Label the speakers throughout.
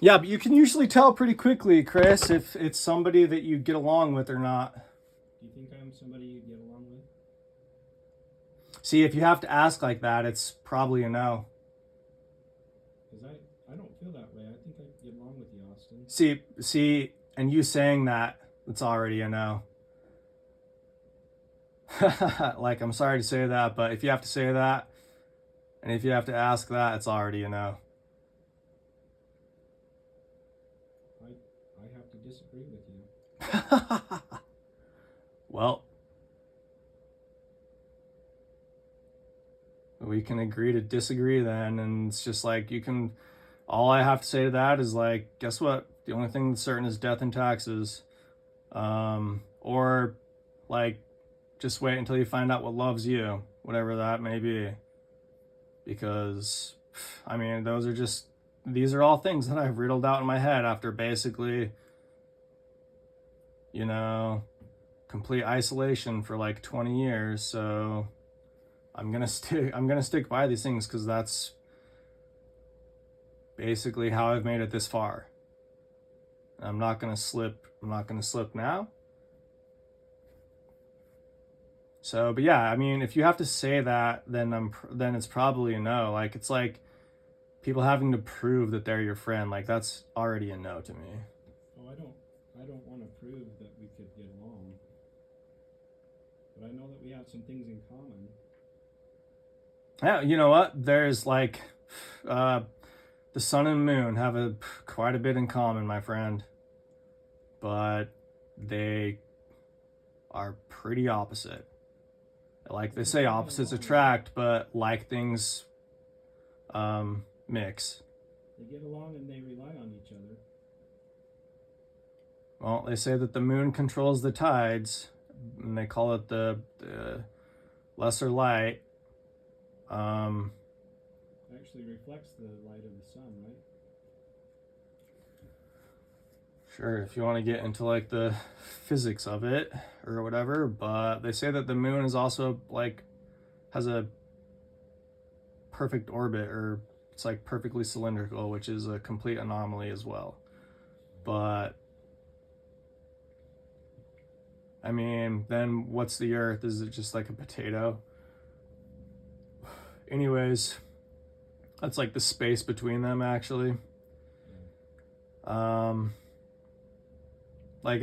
Speaker 1: Yeah, but you can usually tell pretty quickly, Chris, if it's somebody that you get along with or not.
Speaker 2: Do you think I'm somebody you get along with?
Speaker 1: See, if you have to ask like that, it's probably a no.
Speaker 2: Because I don't feel that way. I think I get along with you, Austin.
Speaker 1: See, and you saying that, it's already a no. Like, I'm sorry to say that, but if you have to say that, and if you have to ask that, it's already a no.
Speaker 2: I have to disagree with you.
Speaker 1: Well, we can agree to disagree then, and it's just like you can. All I have to say to that is like, guess what? The only thing that's certain is death and taxes. Or like, just wait until you find out what loves you, whatever that may be. Because, I mean, these are all things that I've riddled out in my head after basically, you know, complete isolation for like 20 years. So I'm gonna stick by these things because that's basically how I've made it this far. I'm not gonna slip now. So, but yeah, I mean, if you have to say that, then it's probably a no. Like it's like people having to prove that they're your friend. Like that's already a no to me.
Speaker 2: Oh, I don't want to prove that we could get along, but I know that we have some things in common.
Speaker 1: Yeah, you know what? There's like uh, the sun and moon have quite a bit in common, my friend, but they are pretty opposite. Like they
Speaker 2: Well,
Speaker 1: say,
Speaker 2: they get
Speaker 1: opposites
Speaker 2: along.
Speaker 1: attract, but like things mix.
Speaker 2: They get along and they rely on each other.
Speaker 1: Well, they say that the moon controls the tides, and they call it the lesser light. Um,
Speaker 2: Actually reflects the light of the sun, right?
Speaker 1: sure, if you want to get into like the physics of it or whatever, but they say that the moon is also like has a perfect orbit, or it's like perfectly cylindrical, which is a complete anomaly as well. But I mean, then what's the Earth? Is it just like a potato? Anyways, that's like the space between them, actually. Um, like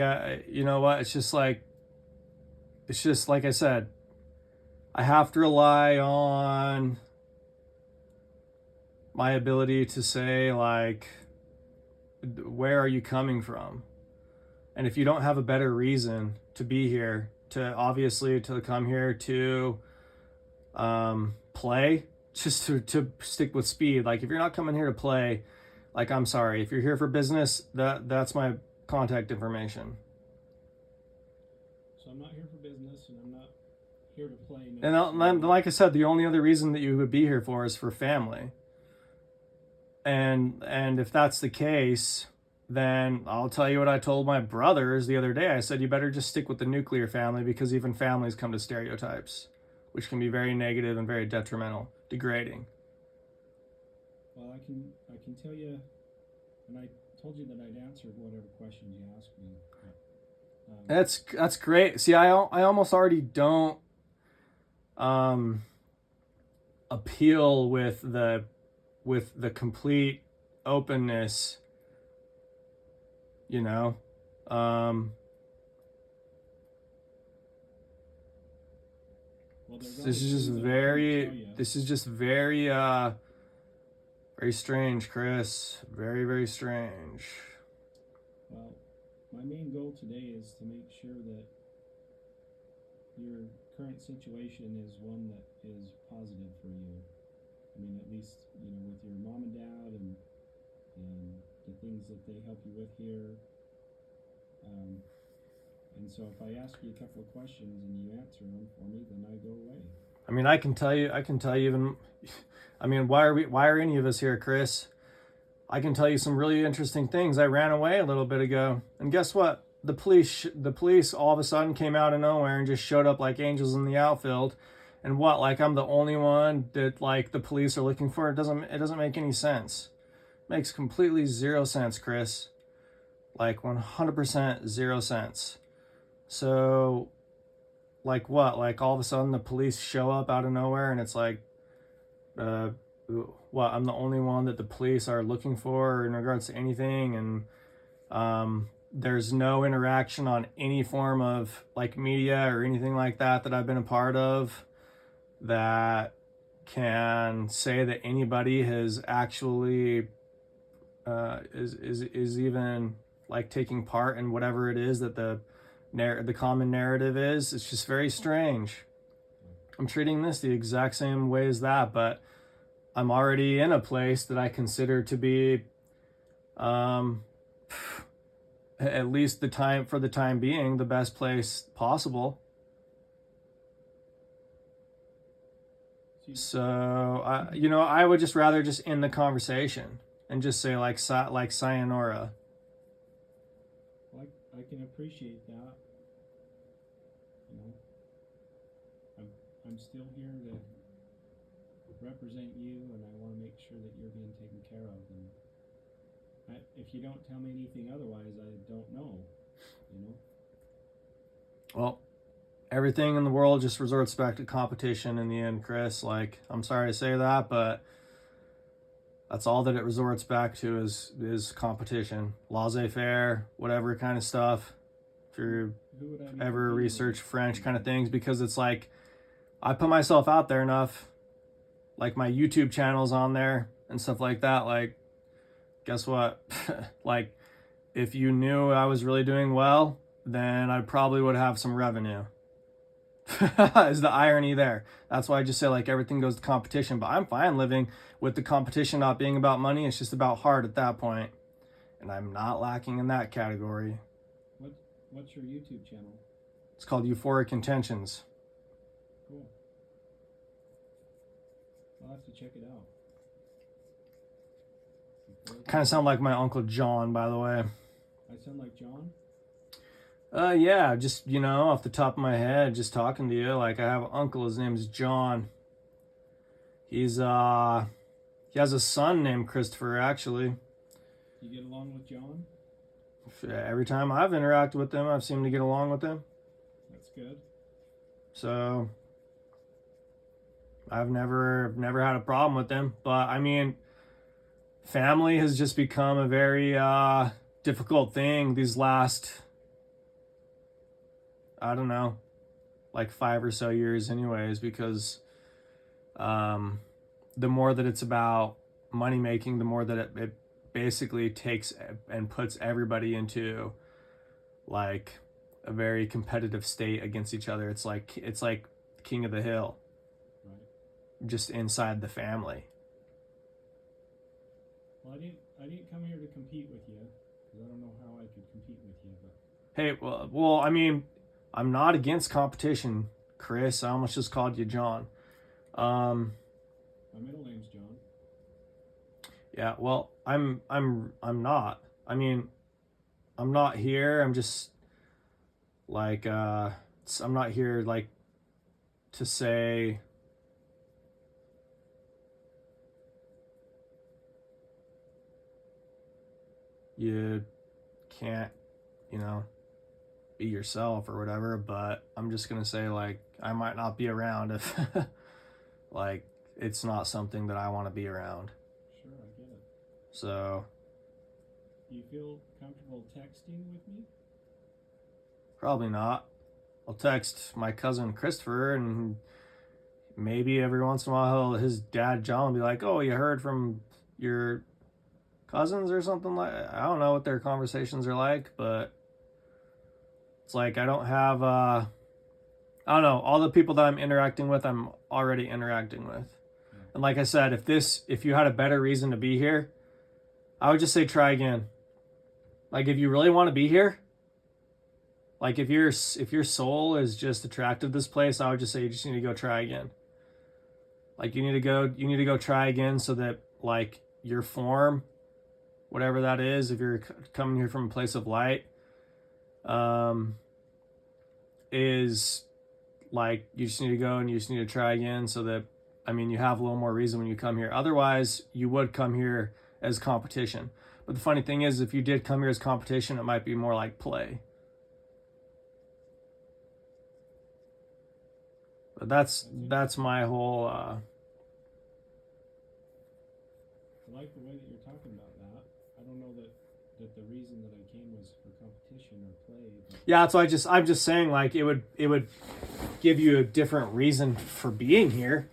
Speaker 1: you know what? It's just like I said. I have to rely on my ability to say like, where are you coming from? And if you don't have a better reason to be here, to obviously to come here to play, just to stick with speed. Like if you're not coming here to play, like I'm sorry. If you're here for business, that's my contact information.
Speaker 2: So I'm not here for business, and I'm not here to play
Speaker 1: And
Speaker 2: necessarily.
Speaker 1: like I said, the only other reason that you would be here for is for family. And if that's the case, then I'll tell you what I told my brothers the other day. I said you better just stick with the nuclear family because even families come to stereotypes, which can be very negative and very detrimental, degrading.
Speaker 2: Well, I can tell you, and I told you that I'd answer whatever questions you asked me. But,
Speaker 1: That's great. See, I almost already don't um, appeal with the complete openness, you know. Um,
Speaker 2: well, there's
Speaker 1: this
Speaker 2: always
Speaker 1: is just
Speaker 2: things that I can't
Speaker 1: very
Speaker 2: tell you.
Speaker 1: this is just very strange, Chris. Very, very strange.
Speaker 2: Well, my main goal today is to make sure that your current situation is one that is positive for you. I mean, at least with your mom and dad and the things that they help you with here. Um, and so, if I ask you a couple of questions and you answer them for me, then I go away.
Speaker 1: I mean, I can tell you even. I mean, why are any of us here, Chris? I can tell you some really interesting things. I ran away a little bit ago, and guess what? The police all of a sudden came out of nowhere and just showed up like angels in the outfield. And what? Like I'm the only one that like the police are looking for? It doesn't make any sense. makes completely zero sense, Chris. Like 100% zero sense. So, like what? Like all of a sudden the police show up out of nowhere and it's like, uh, what? I'm the only one that the police are looking for in regards to anything, and there's no interaction on any form of like media or anything like that that I've been a part of that can say that anybody has actually is even like taking part in whatever it is that the common narrative is. It's just very strange. I'm treating this the exact same way as that, but I'm already in a place that I consider to be at least the time being the best place possible. So I would just rather just end the conversation and just say like sayonara.
Speaker 2: I can appreciate that. You know, I'm still here to represent you, and I want to make sure that you're being taken care of. And if you don't tell me anything otherwise, I don't know. You know.
Speaker 1: Well, everything in the world just resorts back to competition in the end, Chris. Like, I'm sorry to say that, but that's all that it resorts back to is competition. Laissez-faire, whatever kind of stuff. If you ever research French kind of things, because it's like, I put myself out there enough, like my YouTube channel's on there and stuff like that. Like, guess what? Like, if you knew I was really doing well, then I probably would have some revenue. Is the irony there. That's why I just say like everything goes to competition, but I'm fine living with the competition not being about money. It's just about heart at that point, and I'm not lacking in that category.
Speaker 2: What's your YouTube channel?
Speaker 1: It's called Euphoric Intentions.
Speaker 2: Cool. I'll have to check it out.
Speaker 1: Kind of sound like my Uncle John, by the way.
Speaker 2: I sound like John?
Speaker 1: Yeah, just, off the top of my head, just talking to you. Like, I have an uncle, his name's John. He has a son named Christopher, actually.
Speaker 2: You get along with John?
Speaker 1: Every time I've interacted with him, I've seemed to get along with him.
Speaker 2: That's good.
Speaker 1: So, I've never had a problem with him. But, I mean, family has just become a very difficult thing these last, I don't know, like 5 or so years anyways, because the more that it's about money making, the more that it basically takes and puts everybody into like a very competitive state against each other. It's like King of the Hill,
Speaker 2: right?
Speaker 1: Just inside the family.
Speaker 2: Well, I didn't come here to compete with you, because I don't know how I could compete with you. But
Speaker 1: Hey, well, I mean, I'm not against competition, Chris. I almost just called you John.
Speaker 2: my middle name's John.
Speaker 1: Yeah, well, I'm not. I mean, I'm not here. I'm just like I'm not here like to say you can't, be yourself or whatever, but I'm just going to say like I might not be around if like it's not something that I want to be around.
Speaker 2: Sure, I get it.
Speaker 1: So,
Speaker 2: do you feel comfortable texting with me?
Speaker 1: Probably not. I'll text my cousin Christopher, and maybe every once in a while his dad John will be like, "Oh, you heard from your cousins or something?" Like, I don't know what their conversations are like, but it's like I don't have I don't know, all the people that I'm interacting with, I'm already interacting with. And like I said, if you had a better reason to be here, I would just say try again. Like, if you really want to be here, like if your soul is just attracted to this place, I would just say you just need to go try again. Like you need to go try again, so that like your form, whatever that is, if you're coming here from a place of light, is like you just need to go and you just need to try again, so that, I mean, you have a little more reason when you come here. Otherwise, you would come here as competition. But the funny thing is, if you did come here as competition, it might be more like play. But that's my whole.
Speaker 2: I like the way that you're talking about that. I don't know that the reason that I came was for competition or play. But
Speaker 1: Yeah, so I'm just saying, like, it would give you a different reason for being here,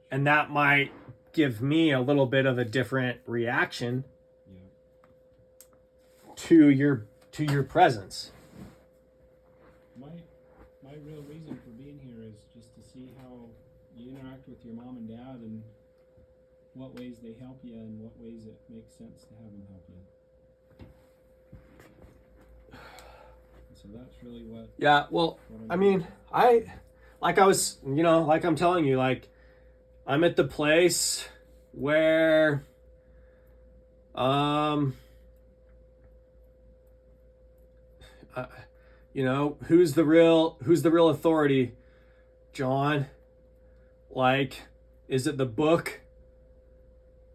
Speaker 1: and that might give me a little bit of a different reaction
Speaker 2: yeah,
Speaker 1: to your presence.
Speaker 2: my real reason for being here is just to see how you interact with your mom and dad, and what ways they help you, and what ways it makes sense to have them help you. So that's really what.
Speaker 1: Yeah, well,
Speaker 2: what
Speaker 1: I mean, like I'm telling you, like, I'm at the place where, who's the real authority, John? Like, is it the book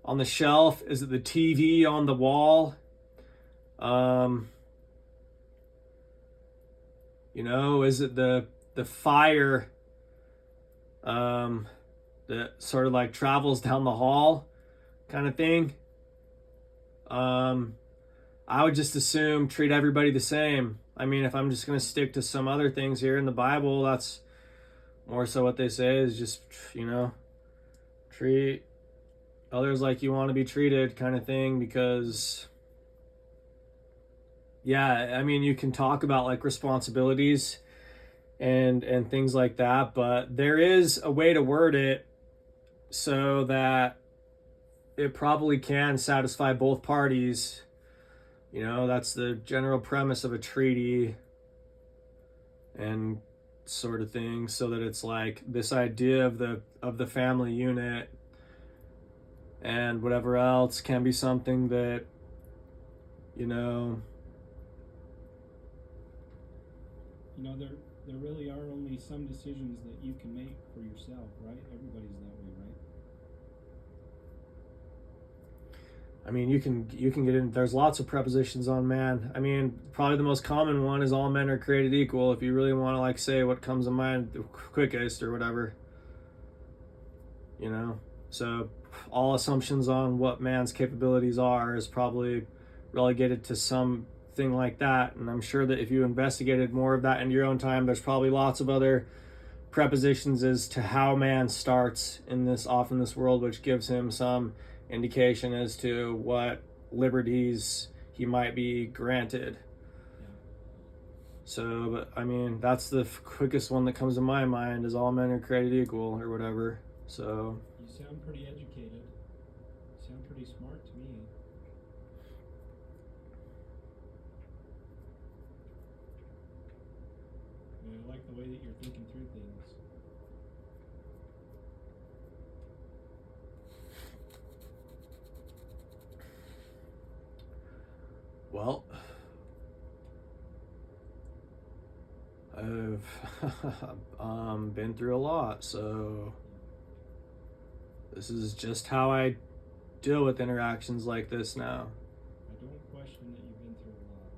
Speaker 1: on the shelf? Is it the TV on the wall? Is it the fire that sort of like travels down the hall kind of thing? I would just assume treat everybody the same. I mean, if I'm just going to stick to some other things here in the Bible, that's more so what they say is just, treat others like you want to be treated kind of thing. Because, yeah, I mean, you can talk about like responsibilities and things like that, but there is a way to word it so that it probably can satisfy both parties. That's the general premise of a treaty and sort of thing, so that it's like this idea of the family unit and whatever else can be something that
Speaker 2: there really are only some decisions that you can make for yourself, right? Everybody's that way, right?
Speaker 1: I mean, you can get in. There's lots of prepositions on man. I mean, probably the most common one is all men are created equal. If you really want to like say what comes to mind the quickest or whatever, So all assumptions on what man's capabilities are is probably relegated to something like that. And I'm sure that if you investigated more of that in your own time, there's probably lots of other prepositions as to how man starts in this world, which gives him some indication as to what liberties he might be granted.
Speaker 2: Yeah.
Speaker 1: So, but I mean, that's the quickest one that comes to my mind is all men are created equal or whatever. So
Speaker 2: you sound pretty educated. You sound pretty smart to me. And I like the way that you're thinking through things.
Speaker 1: Well, I've been through a lot, so this is just how I deal with interactions like this now.
Speaker 2: I don't question that you've been through a lot.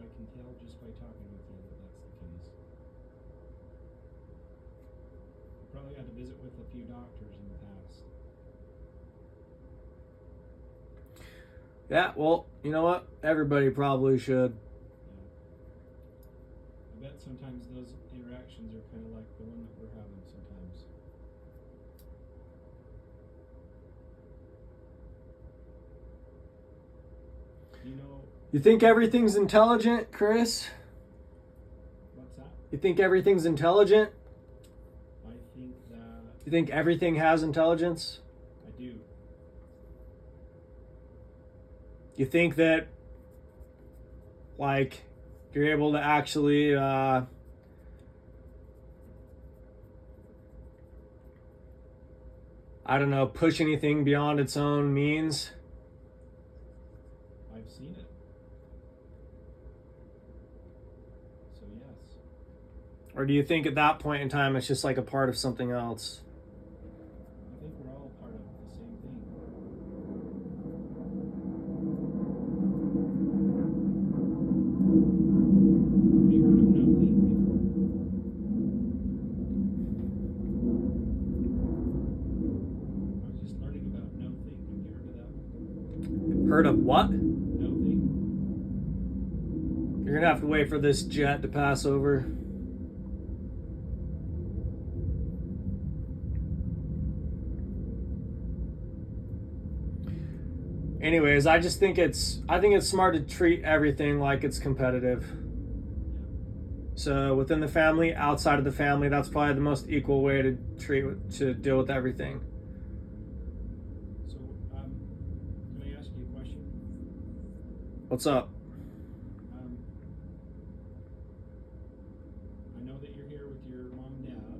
Speaker 2: I can tell just by talking with you that that's the case. You probably had to visit with a few doctors in the past.
Speaker 1: Yeah, well, you know what? Everybody probably should.
Speaker 2: I bet sometimes those interactions are kind of like the one that we're having sometimes.
Speaker 1: You think everything's intelligent, Chris?
Speaker 2: What's that?
Speaker 1: You think everything's intelligent?
Speaker 2: I think that
Speaker 1: You think everything has intelligence?
Speaker 2: I do.
Speaker 1: You think that, like, you're able to actually, I don't know, push anything beyond its own means?
Speaker 2: I've seen it. So yes.
Speaker 1: Or do you think at that point in time it's just like a part of something else?
Speaker 2: I think we're all part of the same thing.
Speaker 1: Heard of what?
Speaker 2: Nothing.
Speaker 1: You're gonna have to wait for this jet to pass over. Anyways, I think it's smart to treat everything like it's competitive. So within the family, outside of the family, that's probably the most equal way to deal with everything.
Speaker 2: So, can I ask you a question?
Speaker 1: What's up?
Speaker 2: I know that you're here with your mom and dad.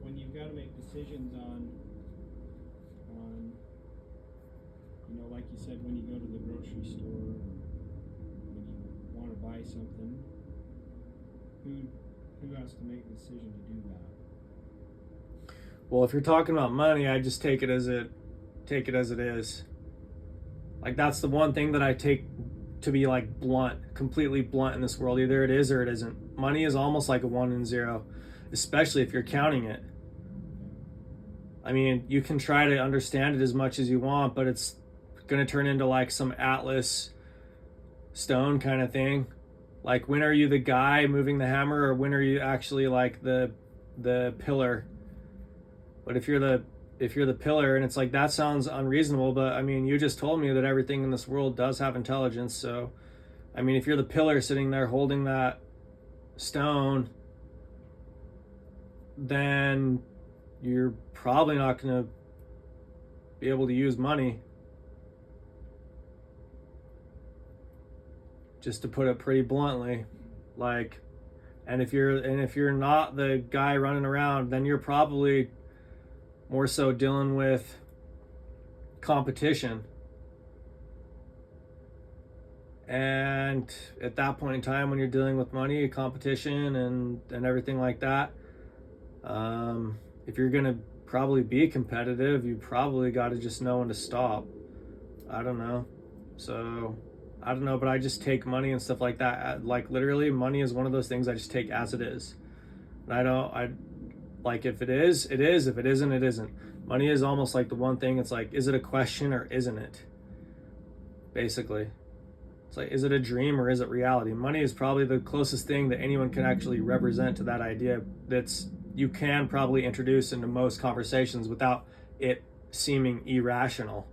Speaker 2: When you've got to make decisions on, like you said, when you go to the grocery store, when you want to buy something, who has to make the decision to do that?
Speaker 1: Well, if you're talking about money, I just take it as it is. Like, that's the one thing that I take to be like blunt, completely blunt in this world. Either it is or it isn't. Money is almost like a 1 and 0, especially if you're counting it. I mean, you can try to understand it as much as you want, but it's going to turn into like some Atlas stone kind of thing. Like, when are you the guy moving the hammer, or when are you actually like the pillar? But if you're the pillar, and it's like, that sounds unreasonable, but I mean, you just told me that everything in this world does have intelligence. So I mean, if you're the pillar sitting there holding that stone, then you're probably not going to be able to use money. Just to put it pretty bluntly. Like, and if you're not the guy running around, then you're probably more so dealing with competition. And at that point in time, when you're dealing with money, competition, and everything like that, if you're gonna probably be competitive, you probably got to just know when to stop. I don't know. So I don't know, but I just take money and stuff like that. Like, literally, money is one of those things I just take as it is. And I like, if it is, it is. If it isn't, it isn't. Money is almost like the one thing. It's like, is it a question or isn't it? Basically, it's like, is it a dream or is it reality? Money is probably the closest thing that anyone can actually represent to that idea. You can probably introduce into most conversations without it seeming irrational.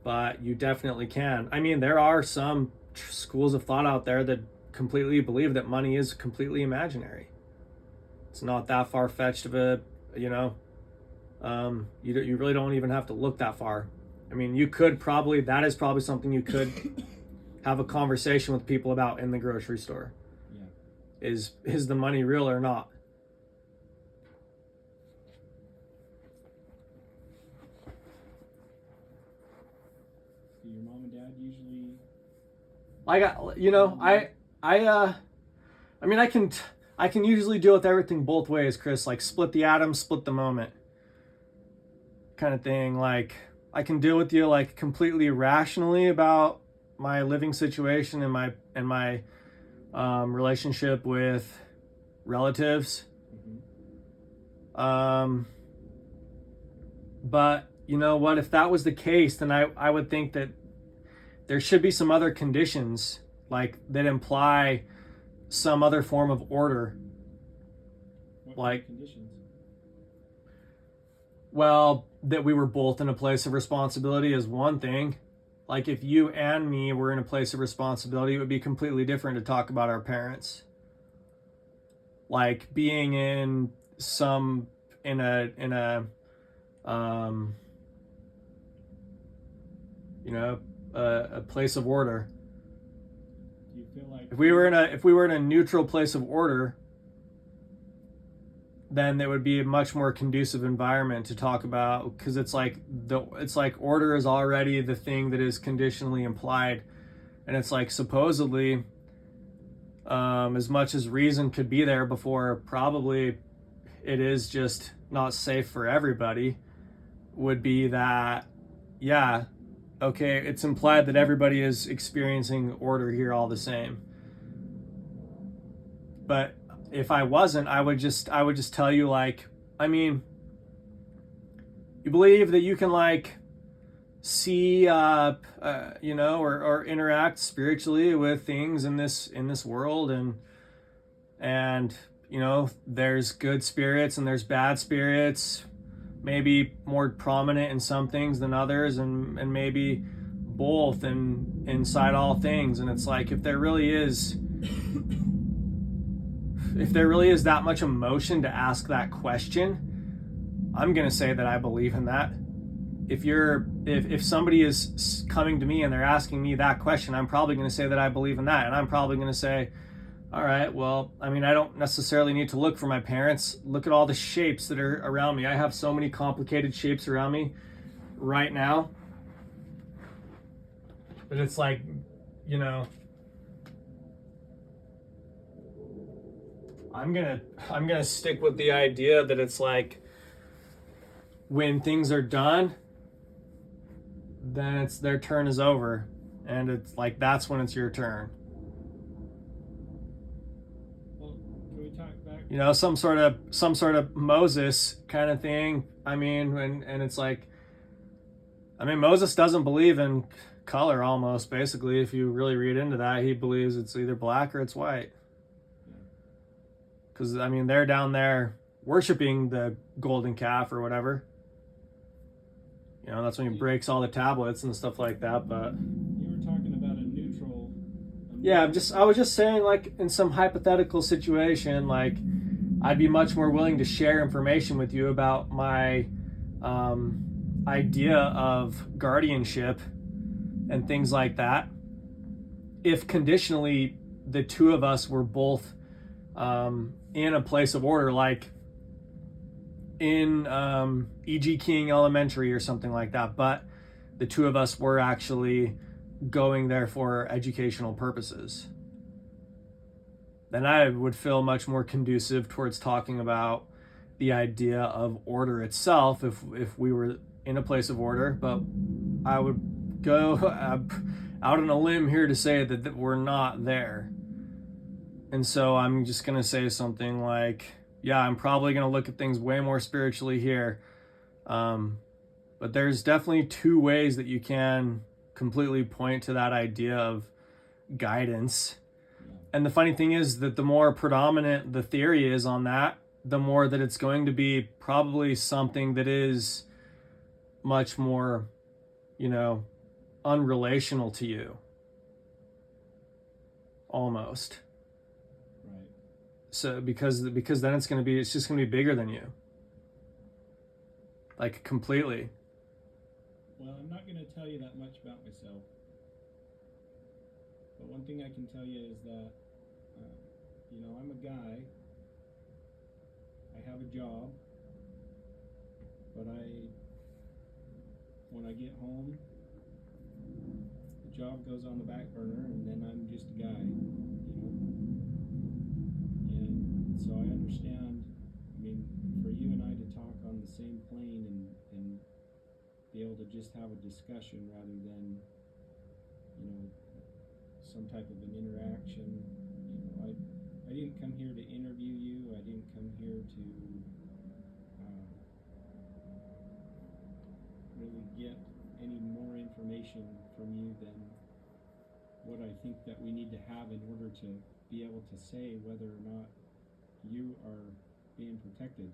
Speaker 1: But you definitely can. I mean, there are some schools of thought out there that completely believe that money is completely imaginary. It's not that far-fetched of a, you really don't even have to look that far. I mean, that is probably something you could have a conversation with people about in the grocery store. Yeah. Is the money real or not?
Speaker 2: Your mom and dad usually...
Speaker 1: I can usually deal with everything both ways, Chris. Like, split the atom, split the moment kind of thing. Like, I can deal with you like completely rationally about my living situation and my relationship with relatives.
Speaker 2: Mm-hmm.
Speaker 1: But you know what? If that was the case, then I would think that there should be some other conditions, like, that imply some other form of order.
Speaker 2: What
Speaker 1: like
Speaker 2: conditions?
Speaker 1: Well, that we were both in a place of responsibility is one thing. Like, if you and me were in a place of responsibility, it would be completely different to talk about our parents. Like, being in a place of order.
Speaker 2: Do you feel like
Speaker 1: If we were in a neutral place of order, then it would be a much more conducive environment to talk about, because it's like order is already the thing that is conditionally implied, and it's like, supposedly, as much as reason could be there before probably it is just not safe for everybody, would be that, yeah, okay, it's implied that everybody is experiencing order here all the same. But if I wasn't, I would just tell you, like, I mean, you believe that you can like see or interact spiritually with things in this world, and there's good spirits and there's bad spirits, maybe more prominent in some things than others, and maybe both and inside all things. And it's like, if there really is that much emotion to ask that question, I'm gonna say that I believe in that. If somebody is coming to me and they're asking me that question, I'm probably going to say that I believe in that. And I'm probably going to say, all right, well, I mean, I don't necessarily need to look for my parents. Look at all the shapes that are around me. I have so many complicated shapes around me right now that it's like, I'm gonna stick with the idea that it's like, when things are done, then it's their turn is over, and it's like, that's when it's your turn.
Speaker 2: Well, can we talk back?
Speaker 1: Some sort of Moses kind of thing. I mean, and it's like, I mean, Moses doesn't believe in color, almost, basically. If you really read into that, he believes it's either black or it's white. Because, I mean, they're down there worshiping the golden calf or whatever. That's when he breaks all the tablets and stuff like that. But
Speaker 2: you were talking about a neutral.
Speaker 1: Yeah, I was just saying, like, in some hypothetical situation, like, I'd be much more willing to share information with you about my idea of guardianship and things like that, if conditionally the two of us were both in a place of order, like in E.G. King Elementary or something like that, but the two of us were actually going there for educational purposes. Then I would feel much more conducive towards talking about the idea of order itself if we were in a place of order. But I would go out on a limb here to say that we're not there. And so I'm just going to say something like, yeah, I'm probably going to look at things way more spiritually here. But there's definitely two ways that you can completely point to that idea of guidance. And the funny thing is that the more predominant the theory is on that, the more that it's going to be probably something that is much more, unrelational to you. Almost.
Speaker 2: Right.
Speaker 1: So because then it's just going to be bigger than you. Like, completely.
Speaker 2: Well, I'm not going to tell you that much about myself. But one thing I can tell you is that, I'm a guy. I have a job. But when I get home, the job goes on the back burner, and then I'm just a guy, And so I understand, for you and I to talk on the same plane and be able to just have a discussion rather than, some type of an interaction. I didn't come here to interview you. I didn't come here to really get any more information from you than what I think that we need to have in order to be able to say whether or not you are being protected.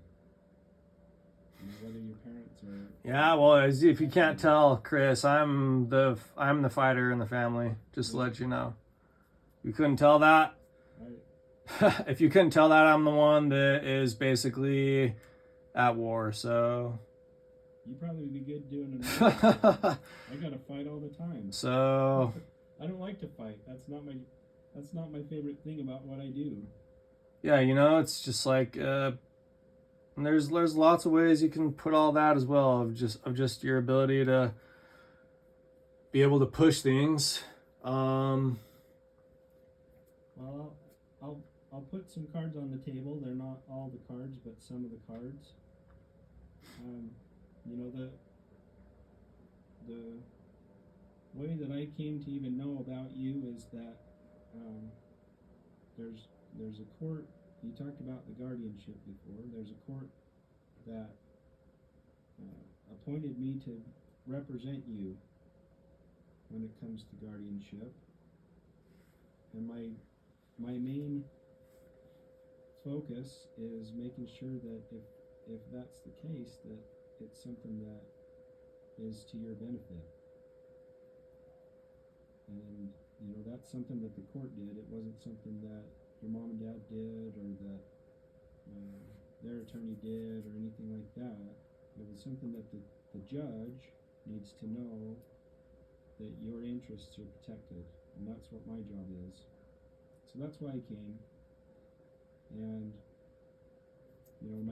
Speaker 2: Whether your parents are.
Speaker 1: Yeah, well, if you can't tell, Chris, I'm the fighter in the family. Just to let you know. You couldn't tell that. If you couldn't tell that, I'm the one that is basically at war. So.
Speaker 2: You'd probably be good doing it. I gotta fight all the time.
Speaker 1: So.
Speaker 2: I don't like to fight. That's not my favorite thing about what I do.
Speaker 1: Yeah, it's just like there's lots of ways you can put all that as well, of just your ability to be able to push things.
Speaker 2: Well, I'll put some cards on the table. They're not all the cards, but some of the cards. The way that I came to even know about you is that there's a court. You talked about the guardianship before. There's a court that a appointed me to represent you when it comes to guardianship. And my main focus is making sure that if that's the case, that it's something that is to your benefit. And, you know, that's something that the court did. It wasn't something that your mom and dad did, or that their attorney did, or anything like that. It was something that the judge needs to know that your interests are protected, and that's what my job is. So that's why I came. And, you know,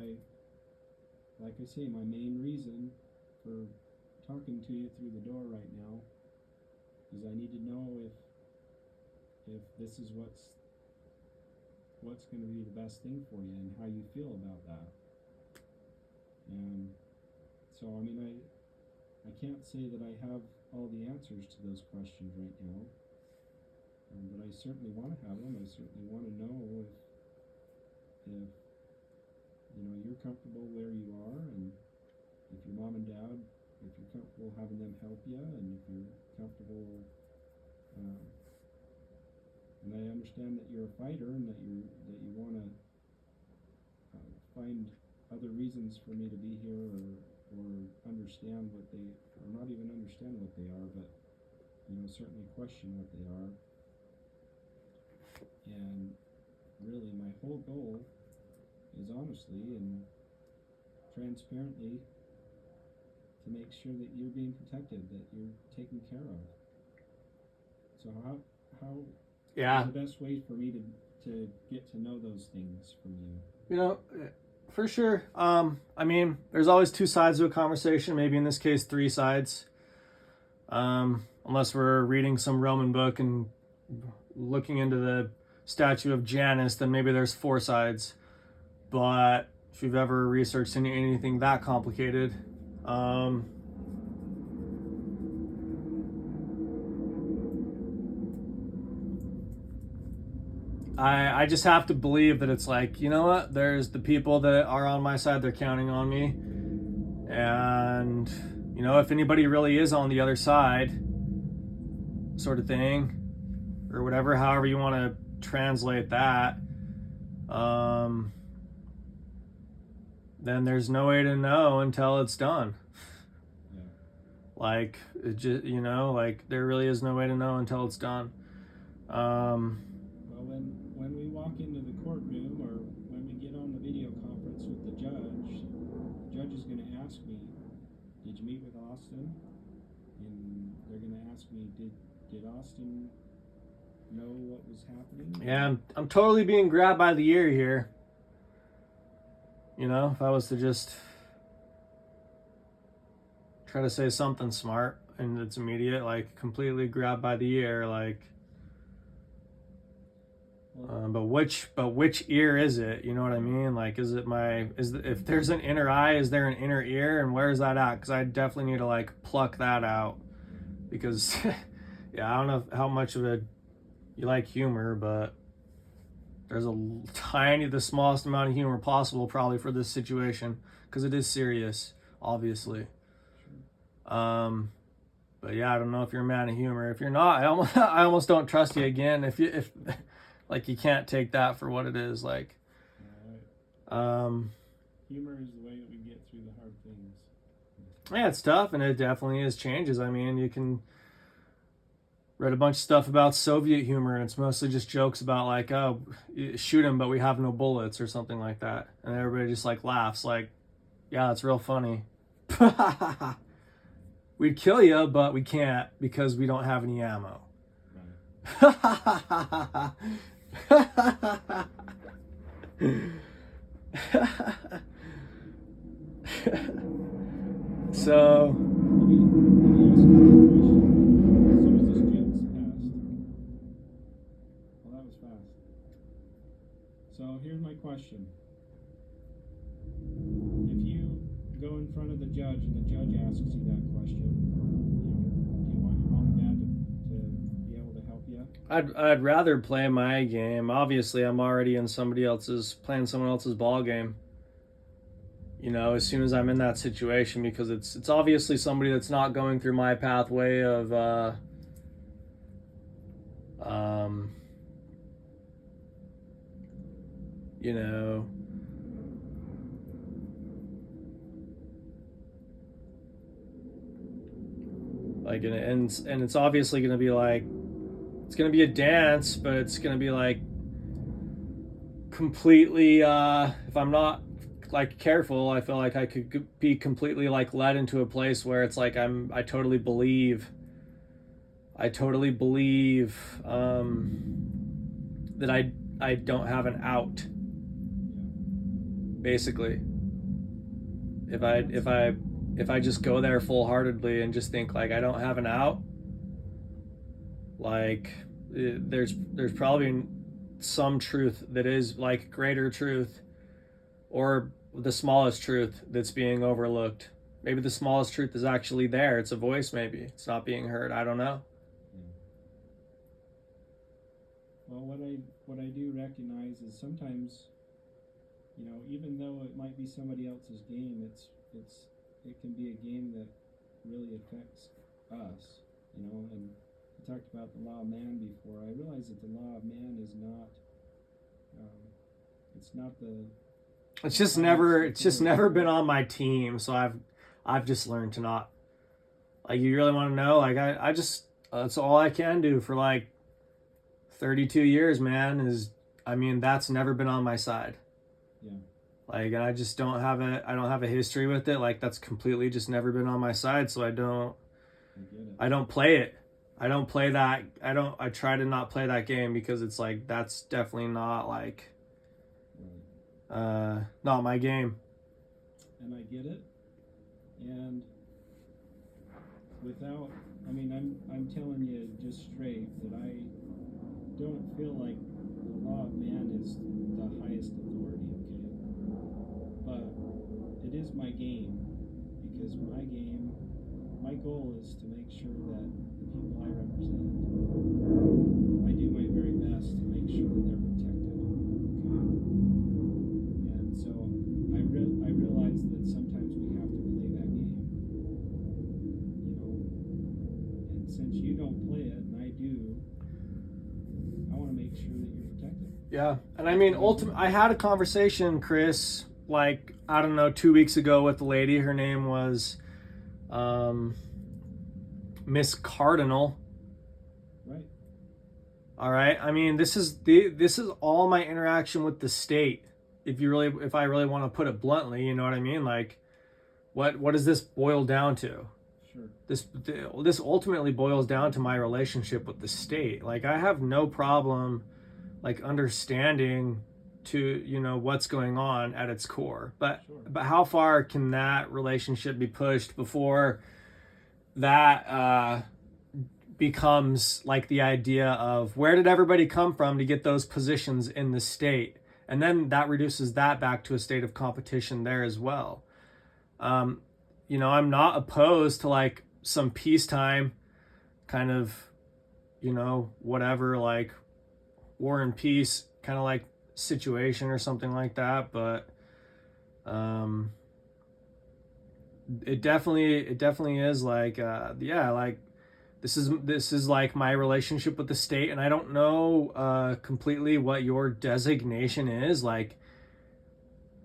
Speaker 2: like I say, my main reason for talking to you through the door right now is I need to know if this is what's going to be the best thing for you, and how you feel about that. And so, I mean, I can't say that I have all the answers to those questions right now, but I certainly want to have them. I certainly want to know if you know, you're comfortable where you are, and if your mom and dad, if you're comfortable having them help you, and if you're comfortable, and I understand that you're a fighter, and that you want to find other reasons for me to be here, or understand what they, or not even understand what they are, but, you know, certainly question what they are. And really, my whole goal is honestly and transparently to make sure that you're being protected, that you're taken care of. So how
Speaker 1: Yeah.
Speaker 2: is the best way for me to get to know those things from you?
Speaker 1: You know, for sure. I mean, there's always two sides to a conversation, maybe in this case 3 sides. Unless we're reading some Roman book and looking into the statue of Janus, then maybe there's 4 sides. But if you've ever researched anything that complicated, I just have to believe that it's like, you know what, there's the people that are on my side, they're counting on me. And, you know, if anybody really is on the other side, sort of thing, or whatever, however you want to translate that, then there's no way to know until it's done.
Speaker 2: Yeah.
Speaker 1: Like, it just, you know, like, there really is no way to know until it's done.
Speaker 2: Well, when we walk into the courtroom, or when we get on the video conference with the judge is going to ask me, did you meet with Austin? And they're going to ask me, did Austin know what was happening?
Speaker 1: Yeah, I'm totally being grabbed by the ear here. You know, if I was to just try to say something smart and it's immediate, like completely grabbed by the ear, like, but which ear is it? You know what I mean? Like, is it if there's an inner eye, is there an inner ear, and where's that at? Because I definitely need to like pluck that out, because yeah, I don't know how much of you like humor, but there's the smallest amount of humor possible probably for this situation, because it is serious, obviously. But yeah, I don't know if you're a man of humor. If you're not, I almost don't trust you again. If like, you can't take that for what it is. Like,
Speaker 2: humor is the way that we get through the hard things.
Speaker 1: Yeah, it's tough, and it definitely is changes. I mean, you can read a bunch of stuff about Soviet humor, and it's mostly just jokes about like, oh, shoot him, but we have no bullets, or something like that, and everybody just like laughs, like, yeah, it's real funny. We'd kill you, but we can't because we don't have any ammo.
Speaker 2: Right.
Speaker 1: So,
Speaker 2: Let me ask you a question. So is this just passed? Well, that was fast. So here's my question. If you go in front of the judge and the judge asks you that question, you know, do you want your mom and dad to be able to help you?
Speaker 1: I'd rather play my game. Obviously, I'm already in playing someone else's ball game. you know, as soon as I'm in that situation, because it's obviously somebody that's not going through my pathway of you know, like, and it's obviously going to be like, it's going to be a dance, but it's going to be like completely, if I'm not like careful, I feel like I could be completely like led into a place where it's like I totally believe that I don't have an out, basically. If I just go there full-heartedly and just think like I don't have an out, like there's probably some truth that is like greater truth, or the smallest truth that's being overlooked. Maybe the smallest truth is actually there. It's a voice, maybe. It's not being heard. I don't know.
Speaker 2: Well, what I do recognize is sometimes, you know, even though it might be somebody else's game, it can be a game that really affects us, you know. And we talked about the law of man before. I realize that the law of man is not, it's not the.
Speaker 1: It's just never been on my team, so I've just learned to not, like, you really want to know, like I just, that's all I can do for like 32 years, man, is, I mean, that's never been on my side.
Speaker 2: Yeah.
Speaker 1: Like, and I just don't have a history with it. Like, that's completely just never been on my side, so I don't play it. I don't play that. I try to not play that game, because it's like, that's definitely not like, not my game.
Speaker 2: And I get it. And without, I mean, I'm telling you just straight that I don't feel like the law of man is the highest authority, okay? But it is my game, because my goal is to make sure that the people I represent, I do my very best to make sure that they're protected, okay? And so I realize that sometimes we have to play that game, you know? And since you don't play it and I do, I want to make sure that you're protected.
Speaker 1: Yeah, and I mean, I had a conversation, Chris, like, I don't know, 2 weeks ago with a lady. Her name was Miss Cardinal.
Speaker 2: Right.
Speaker 1: All right. I mean, this is all my interaction with the state. If I really want to put it bluntly, you know what I mean? Like, what does this boil down to?
Speaker 2: Sure.
Speaker 1: This ultimately boils down to my relationship with the state. Like, I have no problem, like, understanding to, you know, what's going on at its core, but
Speaker 2: Sure.
Speaker 1: But how far can that relationship be pushed before that becomes like the idea of, where did everybody come from to get those positions in the state, and then that reduces that back to a state of competition there as well. You know, I'm not opposed to like some peacetime kind of, you know, whatever, like war and peace kind of like situation or something like that, but it definitely is like, yeah, like this is like my relationship with the state, and I don't know completely what your designation is. Like,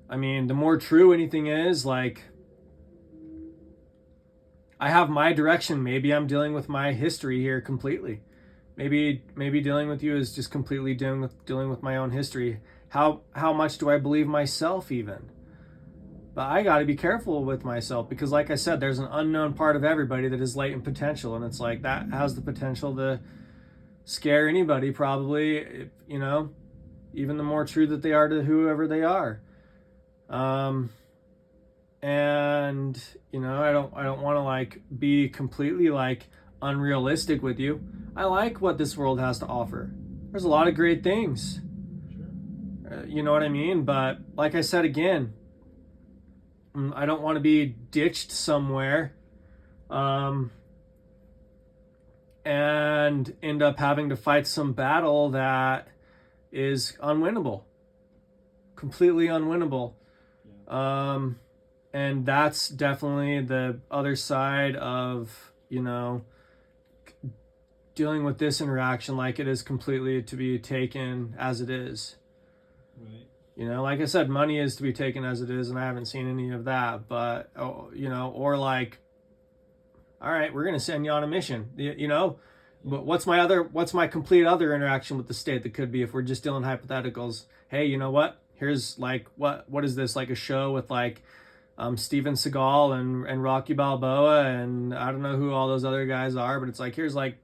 Speaker 1: I mean, the more true anything is, like, I have my direction. Maybe I'm dealing with my history here completely. Maybe dealing with you is just completely dealing with my own history. How much do I believe myself even? But I got to be careful with myself, because like I said, there's an unknown part of everybody that is latent potential, and it's like that has the potential to scare anybody, probably, you know, even the more true that they are to whoever they are. And you know, I don't want to like be completely like unrealistic with you. I like what this world has to offer. There's a lot of great things.
Speaker 2: Sure.
Speaker 1: You know what I mean? But like I said again, I don't want to be ditched somewhere and end up having to fight some battle that is unwinnable. Completely unwinnable.
Speaker 2: Yeah.
Speaker 1: And that's definitely the other side of, dealing with this interaction. Like, it is completely to be taken as it is.
Speaker 2: Right.
Speaker 1: Like I said, money is to be taken as it is, and I haven't seen any of that. But, or like, all right, we're going to send you on a mission, But what's my complete other interaction with the state that could be, if we're just dealing hypotheticals? Hey, you know what? Here's like, what is this, like a show with like Steven Seagal and Rocky Balboa, and I don't know who all those other guys are, but it's like, here's like,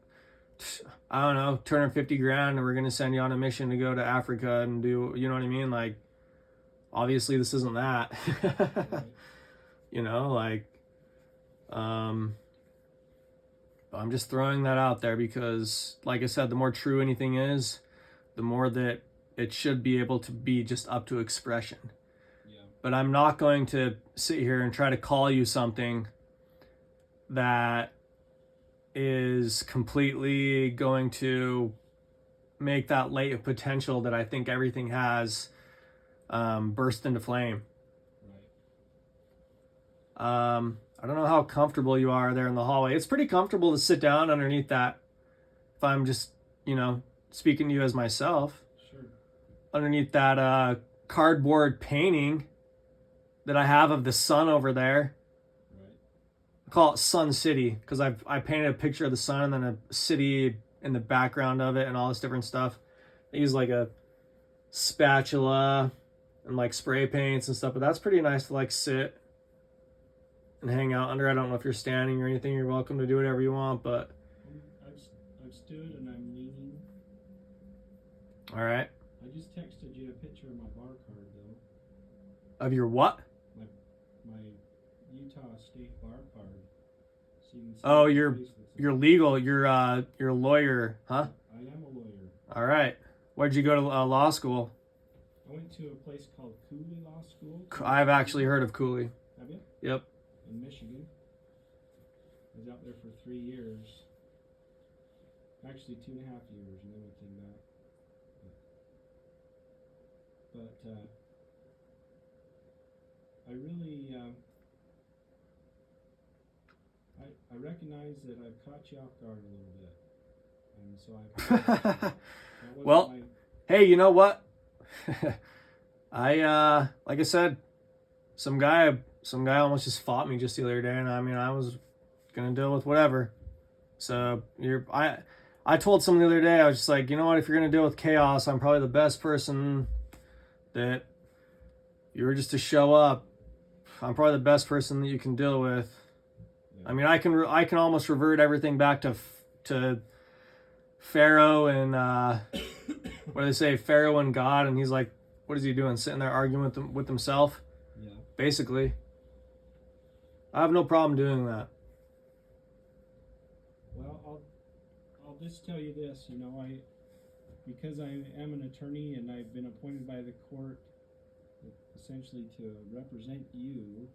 Speaker 1: I don't know, $250,000, and we're going to send you on a mission to go to Africa and do, you know what I mean? Like, obviously this isn't that.
Speaker 2: Right.
Speaker 1: I'm just throwing that out there because, like I said, the more true anything is, the more that it should be able to be just up to expression.
Speaker 2: Yeah.
Speaker 1: But I'm not going to sit here and try to call you something that is completely going to make that latent potential that I think everything has burst into flame.
Speaker 2: Right.
Speaker 1: I don't know how comfortable you are there in the hallway. It's pretty comfortable to sit down underneath that. If I'm just, speaking to you as myself,
Speaker 2: Sure.
Speaker 1: underneath that cardboard painting that I have of the sun over there.
Speaker 2: Right.
Speaker 1: I call it Sun City because I painted a picture of the sun and then a city in the background of it and all this different stuff. I use like a spatula and like spray paints and stuff, but that's pretty nice to like sit and hang out under. I don't know if you're standing or anything. You're welcome to do whatever you want, but
Speaker 2: I've stood and I'm leaning.
Speaker 1: all right.
Speaker 2: I just texted you a picture of my bar card though.
Speaker 1: Of your what?
Speaker 2: My Utah State bar card. So you can see
Speaker 1: Oh,
Speaker 2: the
Speaker 1: you're
Speaker 2: place that's-
Speaker 1: you're legal. You're a lawyer, huh?
Speaker 2: I am a lawyer.
Speaker 1: All right. Where'd you go to law school?
Speaker 2: I went to a place called Cooley Law School.
Speaker 1: I've actually heard of Cooley.
Speaker 2: Have you?
Speaker 1: Yep.
Speaker 2: In Michigan. I was out there for 3 years. Actually, 2.5 years, and then we came back. But I really, I recognize that I've caught you off guard a little bit, and so I.
Speaker 1: Well, hey, you know what? Like I said, some guy almost just fought me just the other day, and I mean, I was gonna deal with whatever. So I told someone the other day, I was just like, you know what? If you're gonna deal with chaos, I'm probably the best person. That you were just to show up, I'm probably the best person that you can deal with.
Speaker 2: Yeah.
Speaker 1: I mean, I can almost revert everything back to Pharaoh and what do they say, Pharaoh and God, and he's like, what is he doing, sitting there arguing with himself?
Speaker 2: Yeah.
Speaker 1: Basically, I have no problem doing that.
Speaker 2: Well, I'll just tell you this. Because I am an attorney and I've been appointed by the court essentially to represent you,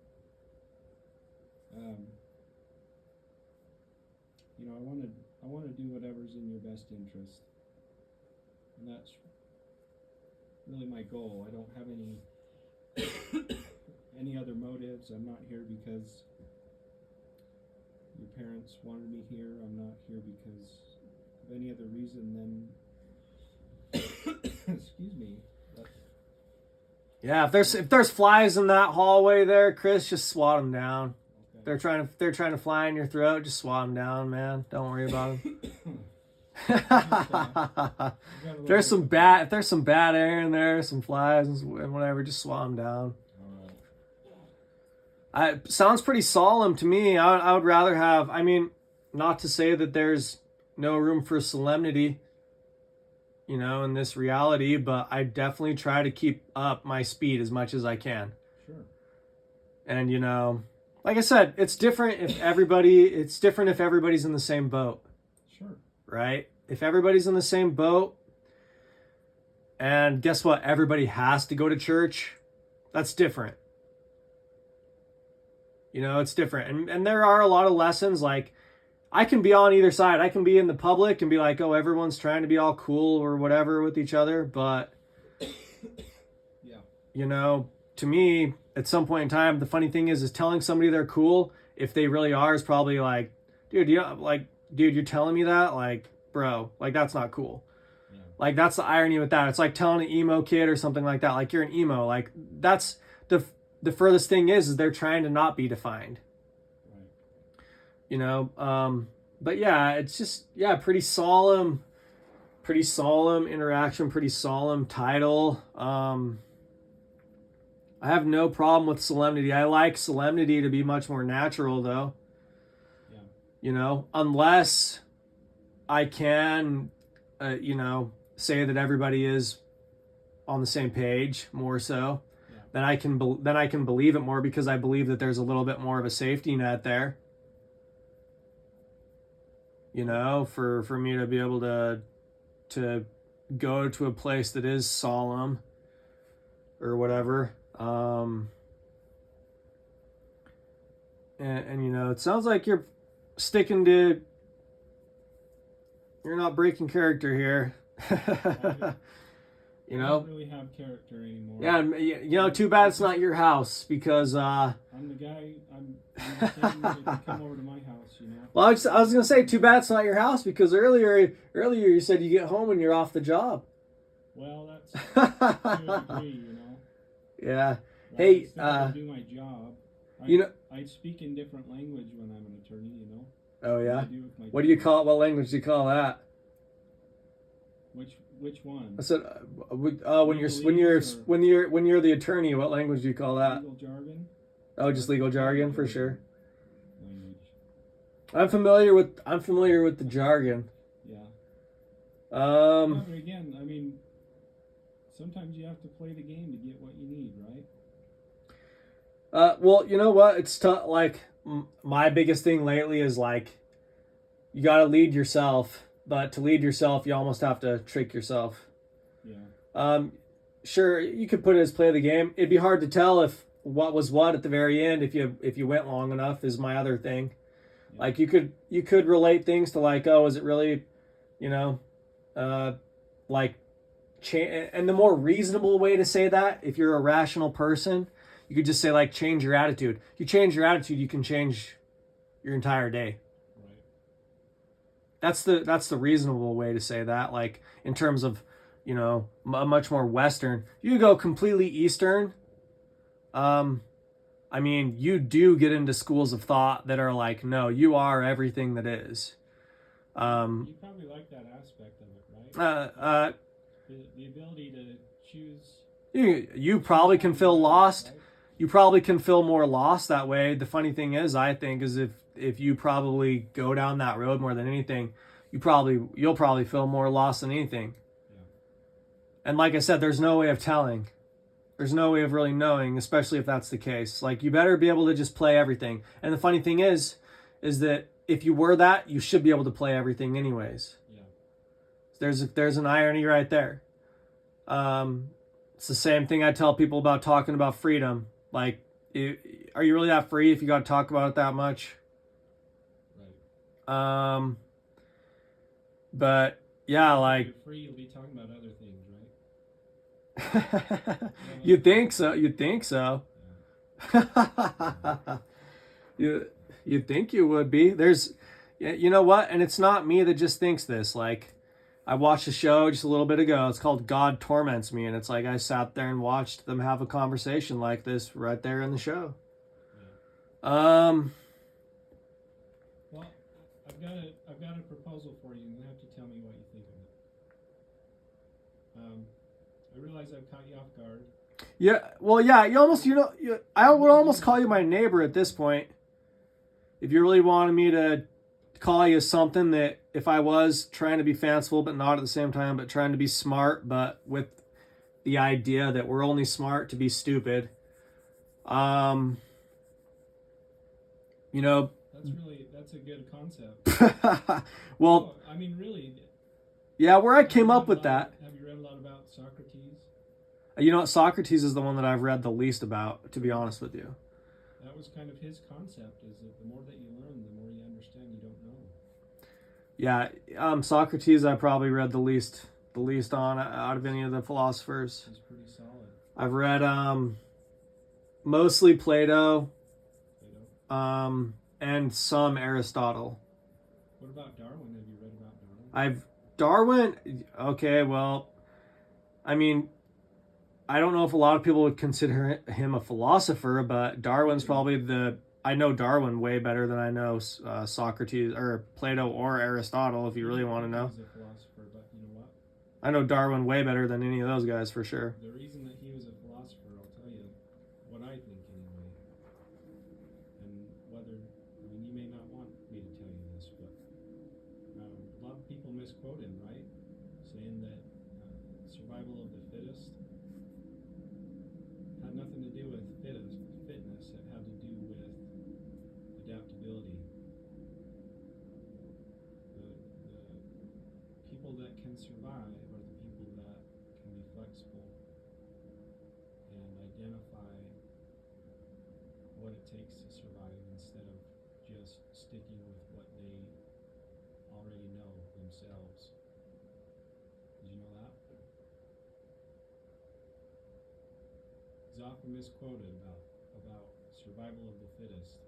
Speaker 2: I want to do whatever's in your best interest, and that's really my goal. I don't have any other motives. I'm not here because your parents wanted me here. I'm not here because of any other reason than excuse me.
Speaker 1: Yeah, if there's flies in that hallway there, Chris, just swat them down.
Speaker 2: Okay.
Speaker 1: They're trying to fly in your throat. Just swat them down, man. Don't worry about them. If there's some bad air in there, some flies and whatever, just swat them down. Sounds pretty solemn to me. I would rather have. I mean, not to say that there's no room for solemnity, in this reality, but I definitely try to keep up my speed as much as I can.
Speaker 2: Sure.
Speaker 1: And like I said, it's different if everybody's in the same boat.
Speaker 2: Sure.
Speaker 1: Right? If everybody's in the same boat, and guess what? Everybody has to go to church. That's different. It's different. And there are a lot of lessons, like, I can be on either side. I can be in the public and be like, oh, everyone's trying to be all cool or whatever with each other. But,
Speaker 2: Yeah.
Speaker 1: To me, at some point in time, the funny thing is telling somebody they're cool, if they really are, is probably like, dude, dude, you're telling me that? Like, bro, like, that's not cool.
Speaker 2: Yeah.
Speaker 1: Like, that's the irony with that. It's like telling an emo kid or something like that, like, you're an emo. Like, that's the furthest thing is they're trying to not be defined.
Speaker 2: Right.
Speaker 1: You know, but yeah, it's just, yeah, pretty solemn interaction, pretty solemn title. I have no problem with solemnity. I like solemnity to be much more natural, though.
Speaker 2: Yeah.
Speaker 1: You know, unless I can, you know, say that everybody is on the same page more so,
Speaker 2: Yeah.
Speaker 1: then I can believe it more, because I believe that there's a little bit more of a safety net there. You know, for me to be able to go to a place that is solemn or whatever. And you know, it sounds like you're not breaking character here. You know,
Speaker 2: I don't really have character anymore.
Speaker 1: yeah, you know, too bad it's not your house, because
Speaker 2: I'm the guy. I'm the thing that can come over to my house. You know.
Speaker 1: well, I was gonna say, too bad it's not your house, because earlier you said you get home and you're off the job.
Speaker 2: Well, that's to a degree, you know.
Speaker 1: Yeah.
Speaker 2: But
Speaker 1: Hey,
Speaker 2: I still do my job.
Speaker 1: you know.
Speaker 2: I speak in different language when I'm an attorney. You know.
Speaker 1: Oh
Speaker 2: than
Speaker 1: yeah.
Speaker 2: I do with my
Speaker 1: What do you
Speaker 2: job.
Speaker 1: call it? What language do you call that?
Speaker 2: Which one?
Speaker 1: I said, when you're the attorney, what language do you call that?
Speaker 2: Legal jargon.
Speaker 1: Oh, just legal jargon, for sure.
Speaker 2: Language.
Speaker 1: I'm familiar with the jargon.
Speaker 2: Yeah.
Speaker 1: Um,
Speaker 2: But again, I mean, sometimes you have to play the game to get what you need, right?
Speaker 1: well, you know what? It's tough. Like, my biggest thing lately is like, you got to lead yourself, but to lead yourself, you almost have to trick yourself.
Speaker 2: Yeah.
Speaker 1: Sure, you could put it as play the game. It'd be hard to tell if what was what at the very end if you went long enough, is my other thing.
Speaker 2: Yeah.
Speaker 1: Like, you could relate things to, like, oh, is it really, you know, like, and the more reasonable way to say that, if you're a rational person, you could just say, like, change your attitude. You change your attitude, you can change your entire day.
Speaker 2: Right.
Speaker 1: That's the reasonable way to say that. Like, in terms of, you know, a much more Western. You go completely Eastern. I mean, you do get into schools of thought that are like, no, you are everything that is.
Speaker 2: You probably like that aspect of it, right? The ability to choose.
Speaker 1: You probably can feel lost.
Speaker 2: Right?
Speaker 1: You probably can feel more lost that way. The funny thing is, I think, is if you probably go down that road more than anything, you'll probably feel more lost than anything.
Speaker 2: Yeah.
Speaker 1: And like I said, there's no way of telling. There's no way of really knowing, especially if that's the case. Like, you better be able to just play everything. And the funny thing is that if you were that, you should be able to play everything anyways.
Speaker 2: Yeah.
Speaker 1: There's an irony right there. It's the same thing I tell people about talking about freedom. Like, are you really that free if you got to talk about it that much?
Speaker 2: Right.
Speaker 1: But yeah, like,
Speaker 2: you're free, you'll be talking about other things, right?
Speaker 1: You'd think so. You'd think you would be. There's, you know what? And it's not me that just thinks this. Like, I watched a show just a little bit ago. It's called God Torments Me. And it's like, I sat there and watched them have a conversation like this right there in the show.
Speaker 2: Yeah. Well, I've got a proposal for you, and you have to tell me what you think of it. I realize I've caught you off guard.
Speaker 1: Yeah, well, yeah, I would almost call you my neighbor at this point. If you really wanted me to call you something that, if I was trying to be fanciful, but not at the same time, but trying to be smart, but with the idea that we're only smart to be stupid. You know.
Speaker 2: That's a good concept.
Speaker 1: Well,
Speaker 2: I mean, really.
Speaker 1: Yeah, where I came up with that.
Speaker 2: Have you read a lot about Socrates?
Speaker 1: You know what? Socrates is the one that I've read the least about, to be honest with you.
Speaker 2: That was kind of his concept, is that the more that you learn, the more you understand you don't know.
Speaker 1: Yeah, Socrates I probably read the least on out of any of the philosophers.
Speaker 2: He's pretty solid.
Speaker 1: I've read Mostly Plato,
Speaker 2: Plato.
Speaker 1: and some Aristotle.
Speaker 2: What about Darwin? Have you read about Darwin?
Speaker 1: Darwin. Okay, well, I mean, I don't know if a lot of people would consider him a philosopher, but Darwin's probably the. I know Darwin way better than I know Socrates or Plato or Aristotle, if you really want to know.
Speaker 2: He's a philosopher, but you know what?
Speaker 1: I know Darwin way better than any of those guys for sure.
Speaker 2: The reason that he was a philosopher, I'll tell you what I think anyway. And whether, I mean, you may not want me to tell you this, but a lot of people misquote him, right? Saying that survival of the fittest had nothing to do with fitness. It had to do with adaptability. The people that can survive are the people that can be flexible and identify what it takes to survive instead of just sticking with what they already know themselves. Did you know that? He's often misquoted about survival of the fittest.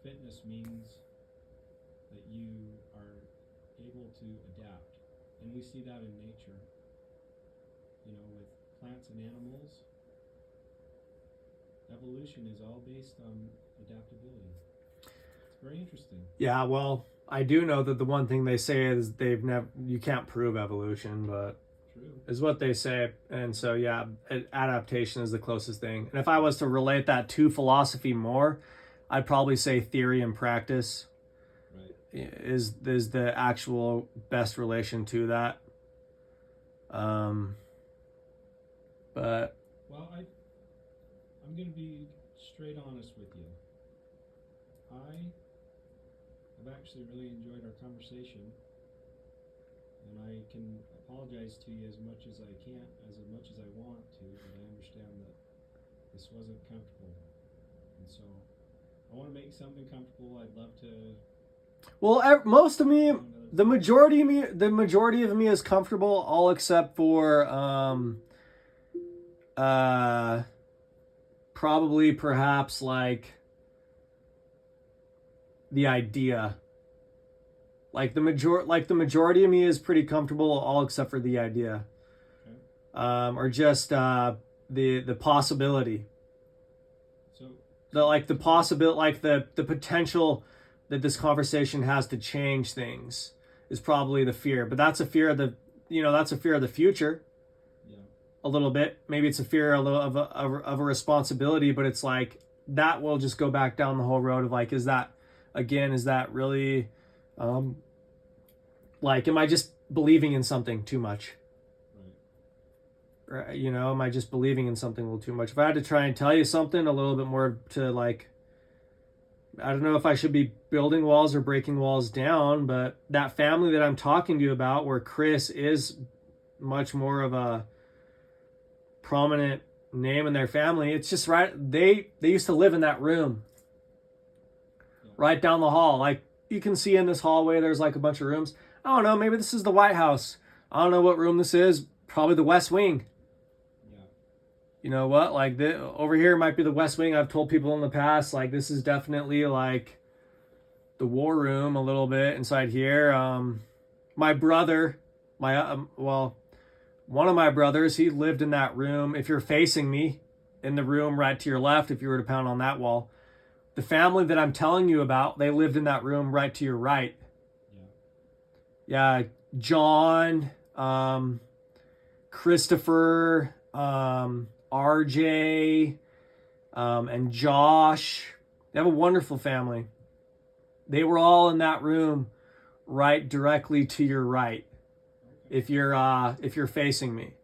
Speaker 2: Fitness means that you are able to adapt. And we see that in nature. You know, with plants and animals, evolution is all based on adaptability. It's very interesting.
Speaker 1: Yeah, well, I do know that the one thing they say is you can't prove evolution, but
Speaker 2: True.
Speaker 1: Is what they say. And so, yeah, adaptation is the closest thing. And if I was to relate that to philosophy more, I'd probably say theory and practice is the actual best relation to that. But
Speaker 2: well, I'm going to be straight honest with you. I have actually really enjoyed our conversation, and I can apologize to you as much as I can, as much as I want to, but I understand that this wasn't comfortable, and so I want to make something comfortable. I'd love to.
Speaker 1: Well, most of me, the majority of me is comfortable, all except for probably perhaps like the idea. Like the majority of me is pretty comfortable, all except for the idea, or just the possibility.
Speaker 2: So
Speaker 1: the possibility, like the potential that this conversation has to change things is probably the fear. But that's a fear of the future.
Speaker 2: Yeah.
Speaker 1: A little bit. Maybe it's a fear of a responsibility, but it's like that will just go back down the whole road of like, is that really, like, am I just believing in something too much? Right. You know, am I just believing in something a little too much? If I had to try and tell you something a little bit more to like, I don't know if I should be building walls or breaking walls down, but that family that I'm talking to you about, where Chris is much more of a prominent name in their family, it's just right. They used to live in that room right down the hall. Like you can see in this hallway, there's like a bunch of rooms. I don't know, maybe this is the White House. I don't know what room this is. Probably the West Wing. You know what? Like over here might be the West Wing. I've told people in the past, like this is definitely like the war room a little bit inside here. My brother, one of my brothers, he lived in that room. If you're facing me, in the room right to your left, if you were to pound on that wall, the family that I'm telling you about, they lived in that room right to your right. Yeah, John, Christopher, RJ, and Josh. They have a wonderful family. They were all in that room right directly to your right. If you're facing me.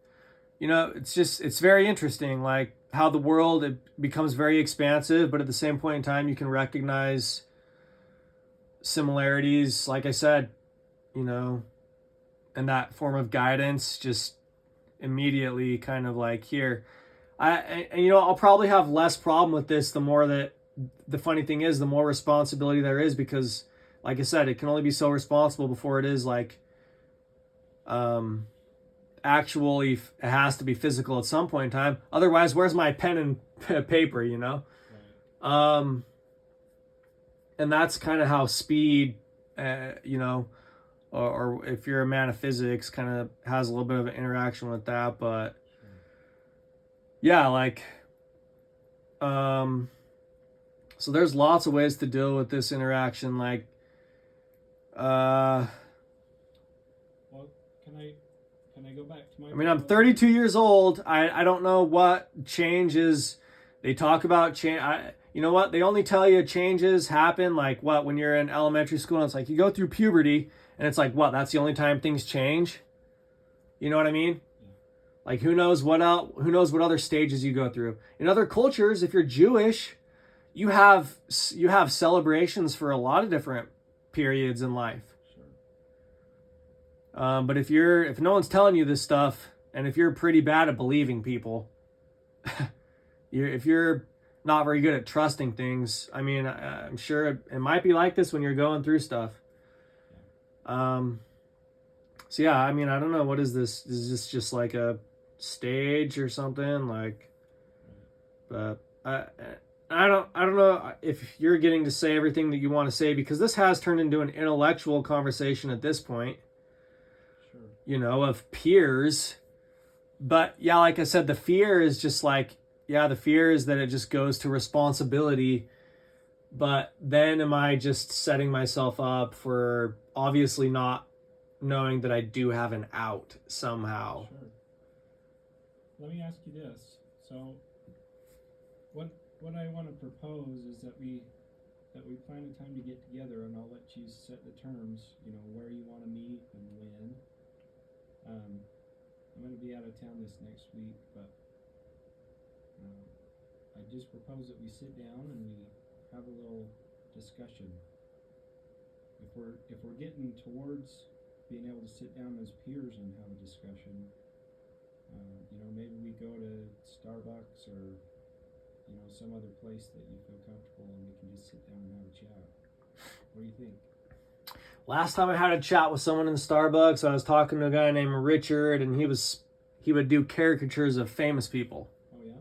Speaker 1: You know, it's very interesting, like how the world, it becomes very expansive, but at the same point in time you can recognize similarities, like I said, you know, and that form of guidance just immediately kind of like here. I'll probably have less problem with this the more that, the funny thing is, the more responsibility there is, because like I said, it can only be so responsible before it is like actually it has to be physical at some point in time. Otherwise, where's my pen and paper,
Speaker 2: Right.
Speaker 1: And that's kind of how speed, or if you're a man of physics, kind of has a little bit of an interaction with that. But
Speaker 2: Sure.
Speaker 1: yeah, like, so there's lots of ways to deal with this interaction. Like,
Speaker 2: Well, can I go back to my?
Speaker 1: I mean, I'm 32 years old. I don't know what changes they talk about. You know what? They only tell you changes happen like what when you're in elementary school. And it's like you go through puberty, and it's like what? That's the only time things change. You know what I mean?
Speaker 2: Yeah.
Speaker 1: Like who knows what else? Who knows what other stages you go through? In other cultures, if you're Jewish, you have celebrations for a lot of different periods in life.
Speaker 2: Sure.
Speaker 1: But if no one's telling you this stuff, and if you're pretty bad at believing people, if you're not very good at trusting things, I mean, I'm sure it might be like this when you're going through stuff. So yeah, I mean, I don't know. What is this? Is this just like a stage or something? Like, but I don't know if you're getting to say everything that you want to say, because this has turned into an intellectual conversation at this point.
Speaker 2: Sure.
Speaker 1: Of peers. But yeah, like I said, the fear is just like, yeah, the fear is that it just goes to responsibility. But then am I just setting myself up for obviously not knowing that I do have an out somehow?
Speaker 2: Sure. Let me ask you this. So, what I want to propose is that we find a time to get together, and I'll let you set the terms. Where you want to meet and when. I'm going to be out of town this next week, but I just propose that we sit down and we have a little discussion. If we're getting towards being able to sit down as peers and have a discussion, maybe we go to Starbucks or some other place that you feel comfortable, and we can just sit down and have a chat. What do you think?
Speaker 1: Last time I had a chat with someone in Starbucks, I was talking to a guy named Richard, and he would do caricatures of famous people.
Speaker 2: Oh yeah?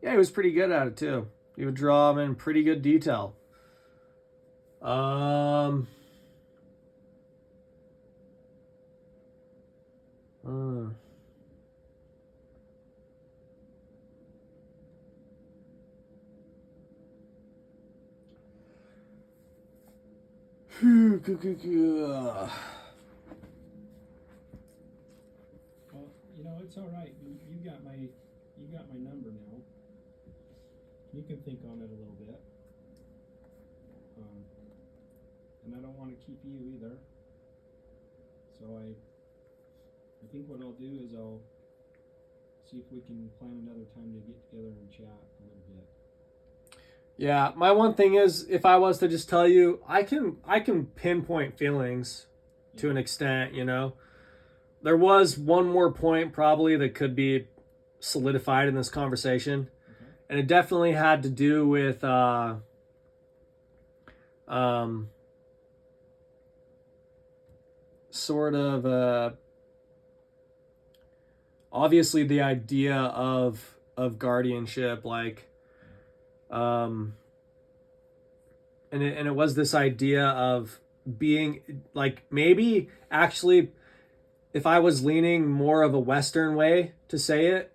Speaker 1: Yeah, he was pretty good at it too. He would draw them in pretty good detail.
Speaker 2: Well, it's all right. You got my number now. You can think on it a little bit. And I don't want to keep you either. So I think what I'll do is I'll see if we can plan another time to get together and chat a little bit.
Speaker 1: Yeah, my one thing is, if I was to just tell you, I can pinpoint feelings to an extent. There was one more point probably that could be solidified in this conversation,
Speaker 2: Okay.
Speaker 1: and it definitely had to do with sort of obviously the idea of guardianship, like and it was this idea of being like, maybe actually, if I was leaning more of a Western way to say it,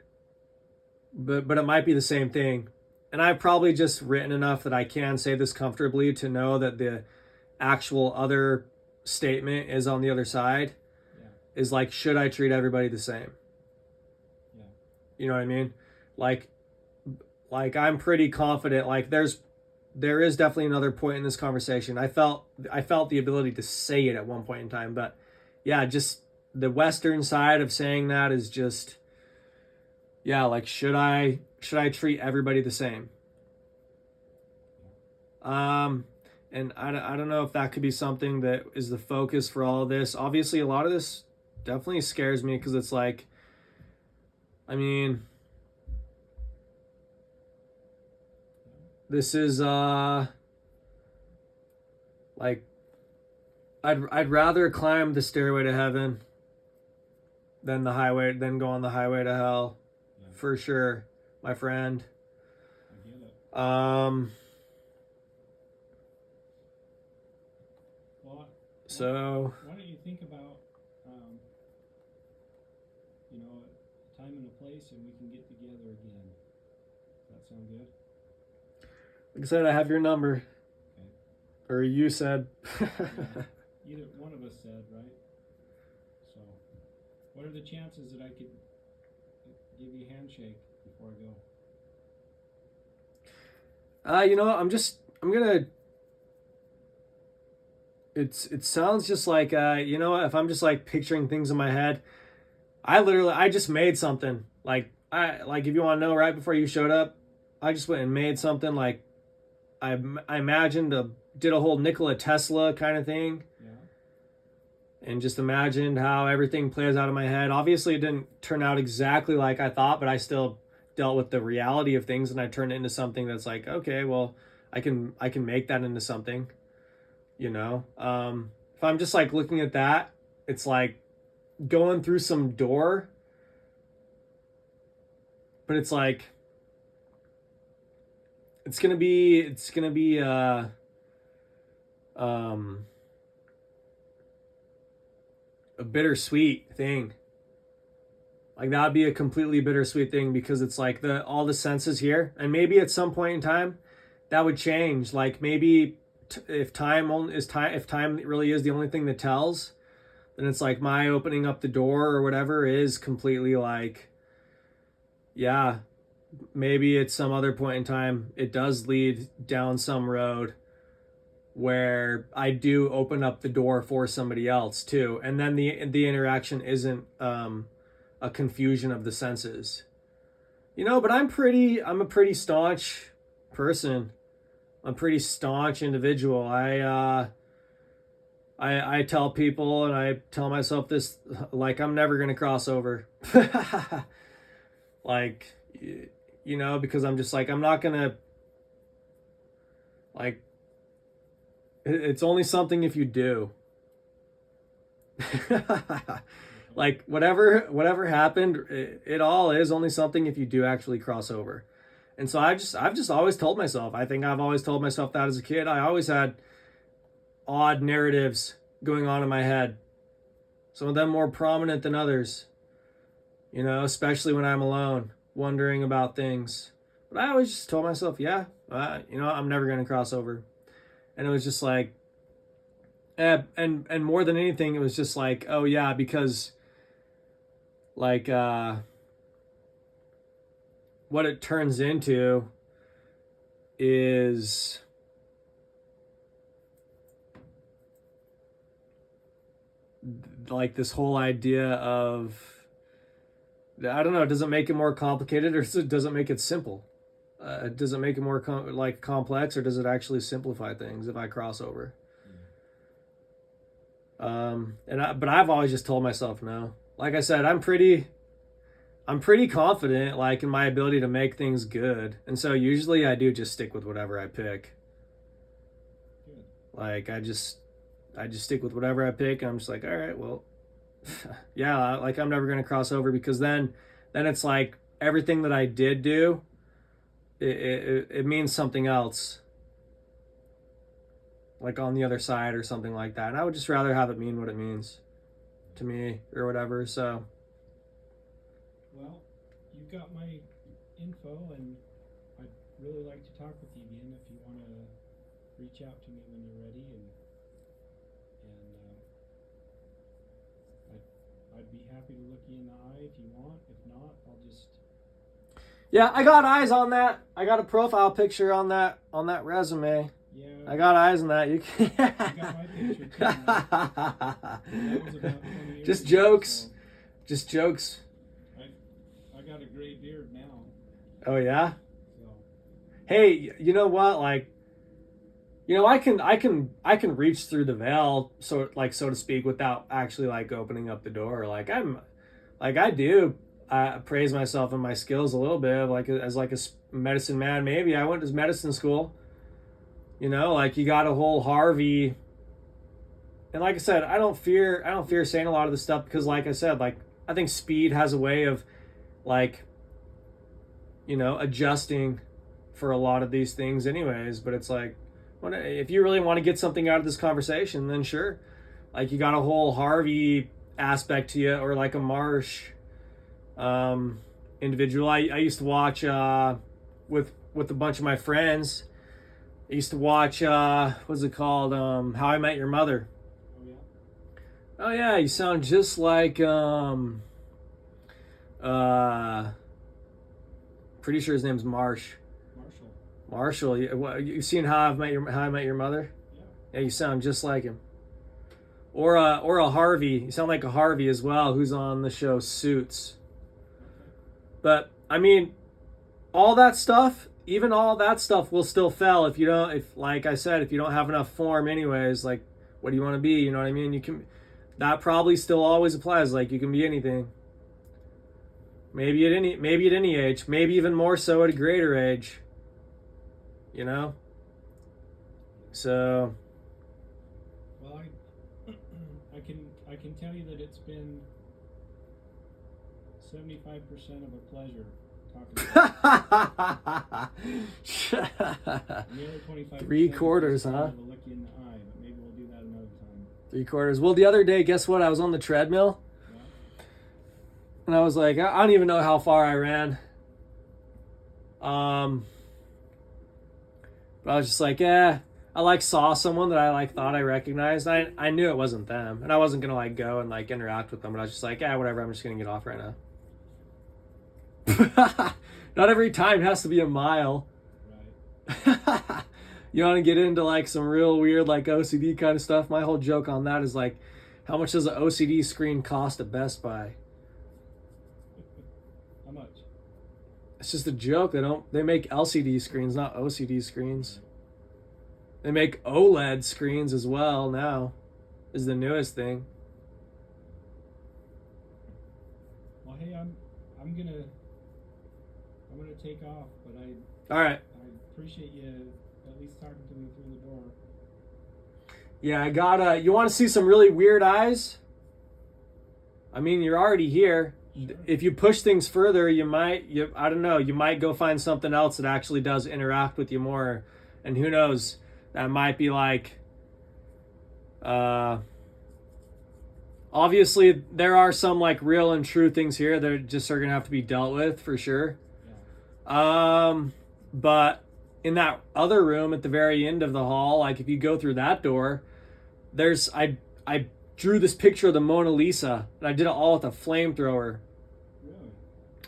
Speaker 1: but it might be the same thing. And I've probably just written enough that I can say this comfortably to know that the actual other statement is on the other side.
Speaker 2: Yeah.
Speaker 1: Is like, should I treat everybody the same?
Speaker 2: Yeah.
Speaker 1: You know what I mean? Like I'm pretty confident. Like there is definitely another point in this conversation. I felt the ability to say it at one point in time, but yeah, just the Western side of saying that is just, yeah, like should I treat everybody the same? And I don't know if that could be something that is the focus for all of this. Obviously, a lot of this definitely scares me, because it's like, I mean, this is like, I'd rather climb the stairway to heaven then then go on the highway to hell,
Speaker 2: Yeah.
Speaker 1: for sure, my friend.
Speaker 2: I get it.
Speaker 1: Um.
Speaker 2: Well,
Speaker 1: So
Speaker 2: why don't you think about, you know, a time and a place, and we can get together again. Does that sound good?
Speaker 1: like I said, I have your number,
Speaker 2: Okay.
Speaker 1: or you said.
Speaker 2: Yeah. Either one of us said, right? So, what are the chances that I could give you a handshake before I go?
Speaker 1: You know, I'm gonna. It sounds just like you know, if I'm just like picturing things in my head, I just made something. Like if you want to know, right before you showed up, I just went and made something. Like I imagined did a whole Nikola Tesla kind of thing,
Speaker 2: Yeah.
Speaker 1: and just imagined how everything plays out in my head. Obviously, it didn't turn out exactly like I thought, but I still dealt with the reality of things, and I turned it into something that's like, okay, well, I can make that into something. You know, if I'm just like looking at that, it's like going through some door, but it's like it's gonna be um a bittersweet thing. Like that'd be a completely bittersweet thing because it's like all the senses here, and maybe at some point in time that would change. Like maybe if time really is the only thing that tells, then it's like my opening up the door or whatever is completely like, yeah, maybe at some other point in time it does lead down some road where I do open up the door for somebody else too, and then the interaction isn't a confusion of the senses, you know. But I'm a pretty staunch person. I'm a pretty staunch individual. I tell people and I tell myself this, like I'm never gonna cross over. Like, you know, because I'm just like I'm not gonna, like, it's only something if you do. Like whatever happened, it all is only something if you do actually cross over. And so I've just always told myself, I think I've always told myself that as a kid. I always had odd narratives going on in my head. Some of them more prominent than others. You know, especially when I'm alone, wondering about things. But I always just told myself, yeah, you know, I'm never going to cross over. And it was just like, and more than anything, it was just like, oh yeah, because like what it turns into is like this whole idea of, I don't know, does it make it more complicated or does it make it simple? Does it make it more complex, or does it actually simplify things if I cross over? But I've always just told myself no. Like I said, I'm pretty confident, like in my ability to make things good, and so usually I do just stick with whatever I pick.
Speaker 2: Good.
Speaker 1: Like I just stick with whatever I pick, and I'm just like, all right, well, yeah, like I'm never gonna cross over, because then it's like everything that I did do, it means something else, like on the other side or something like that. And I would just rather have it mean what it means to me or whatever. So,
Speaker 2: Well, you've got my info, and I'd really like to talk with you again if you want to reach out to me when you're ready, and I'd be happy to look you in the eye if you want. If not, I'll just.
Speaker 1: yeah, I got eyes on that. I got a profile picture on that resume.
Speaker 2: Yeah.
Speaker 1: I got eyes on that. You can.
Speaker 2: You got my picture too. That was about 20 years
Speaker 1: Just
Speaker 2: ago,
Speaker 1: jokes.
Speaker 2: so
Speaker 1: Just jokes.
Speaker 2: I got a gray beard now.
Speaker 1: Oh yeah.
Speaker 2: So.
Speaker 1: Hey, you know what? Like, you know, I can reach through the veil, so to speak, without actually like opening up the door. Like I do praise myself and my skills a little bit, like as like a medicine man. Maybe I went to medicine school. You know, like you got a whole Harvey. And like I said, I don't fear saying a lot of this stuff, because like I said, like I think speed has a way of like, adjusting for a lot of these things anyways. But it's like, if you really want to get something out of this conversation, then sure. Like you got a whole Harvey aspect to you, or like a Marsh individual. I used to watch with a bunch of my friends. I used to watch what's it called? How I Met Your Mother.
Speaker 2: Oh yeah.
Speaker 1: Oh yeah, you sound just like pretty sure his name's Marsh. Marshall. You seen How I Met Your Mother?
Speaker 2: Yeah.
Speaker 1: Yeah, you sound just like him. Or a Harvey. You sound like a Harvey as well, who's on the show Suits.
Speaker 2: Okay.
Speaker 1: But I mean, all that stuff will still fail if you don't. If like I said, if you don't have enough form, anyways. Like, what do you want to be? You know what I mean? You can. That probably still always applies. Like, you can be anything. Maybe at any age. Maybe even more so at a greater age. You know. So.
Speaker 2: Well, I can tell you that it's been 75% of a pleasure talking about it. The other 25%.
Speaker 1: Three quarters, huh?
Speaker 2: I'll look you in the eye, but maybe we'll do that another time.
Speaker 1: 3/4. Well, the other day, guess what? I was on the treadmill.
Speaker 2: Yeah.
Speaker 1: And I was like, I don't even know how far I ran. But I was just like, I saw someone that I thought I recognized. I knew it wasn't them, and I wasn't gonna go and interact with them. But I was just like, whatever. I'm just gonna get off right now. Not every time has to be a mile.
Speaker 2: Right.
Speaker 1: You want to get into some real weird OCD kind of stuff? My whole joke on that is how much does an OCD screen cost at Best Buy?
Speaker 2: How much?
Speaker 1: It's just a joke. They make LCD screens, not OCD screens. They make OLED screens as well now. Is the newest thing.
Speaker 2: Well, hey, I'm gonna take off, but
Speaker 1: All right.
Speaker 2: I appreciate you at least talking to me through the door.
Speaker 1: Yeah, I got you want to see some really weird eyes? I mean, you're already here.
Speaker 2: Sure.
Speaker 1: If you push things further, I don't know, you might go find something else that actually does interact with you more. And who knows, that might be obviously there are some real and true things here that just are going to have to be dealt with for sure.
Speaker 2: Yeah.
Speaker 1: But in that other room at the very end of the hall, if you go through that door, I drew this picture of the Mona Lisa, and I did it all with a flamethrower.
Speaker 2: Really?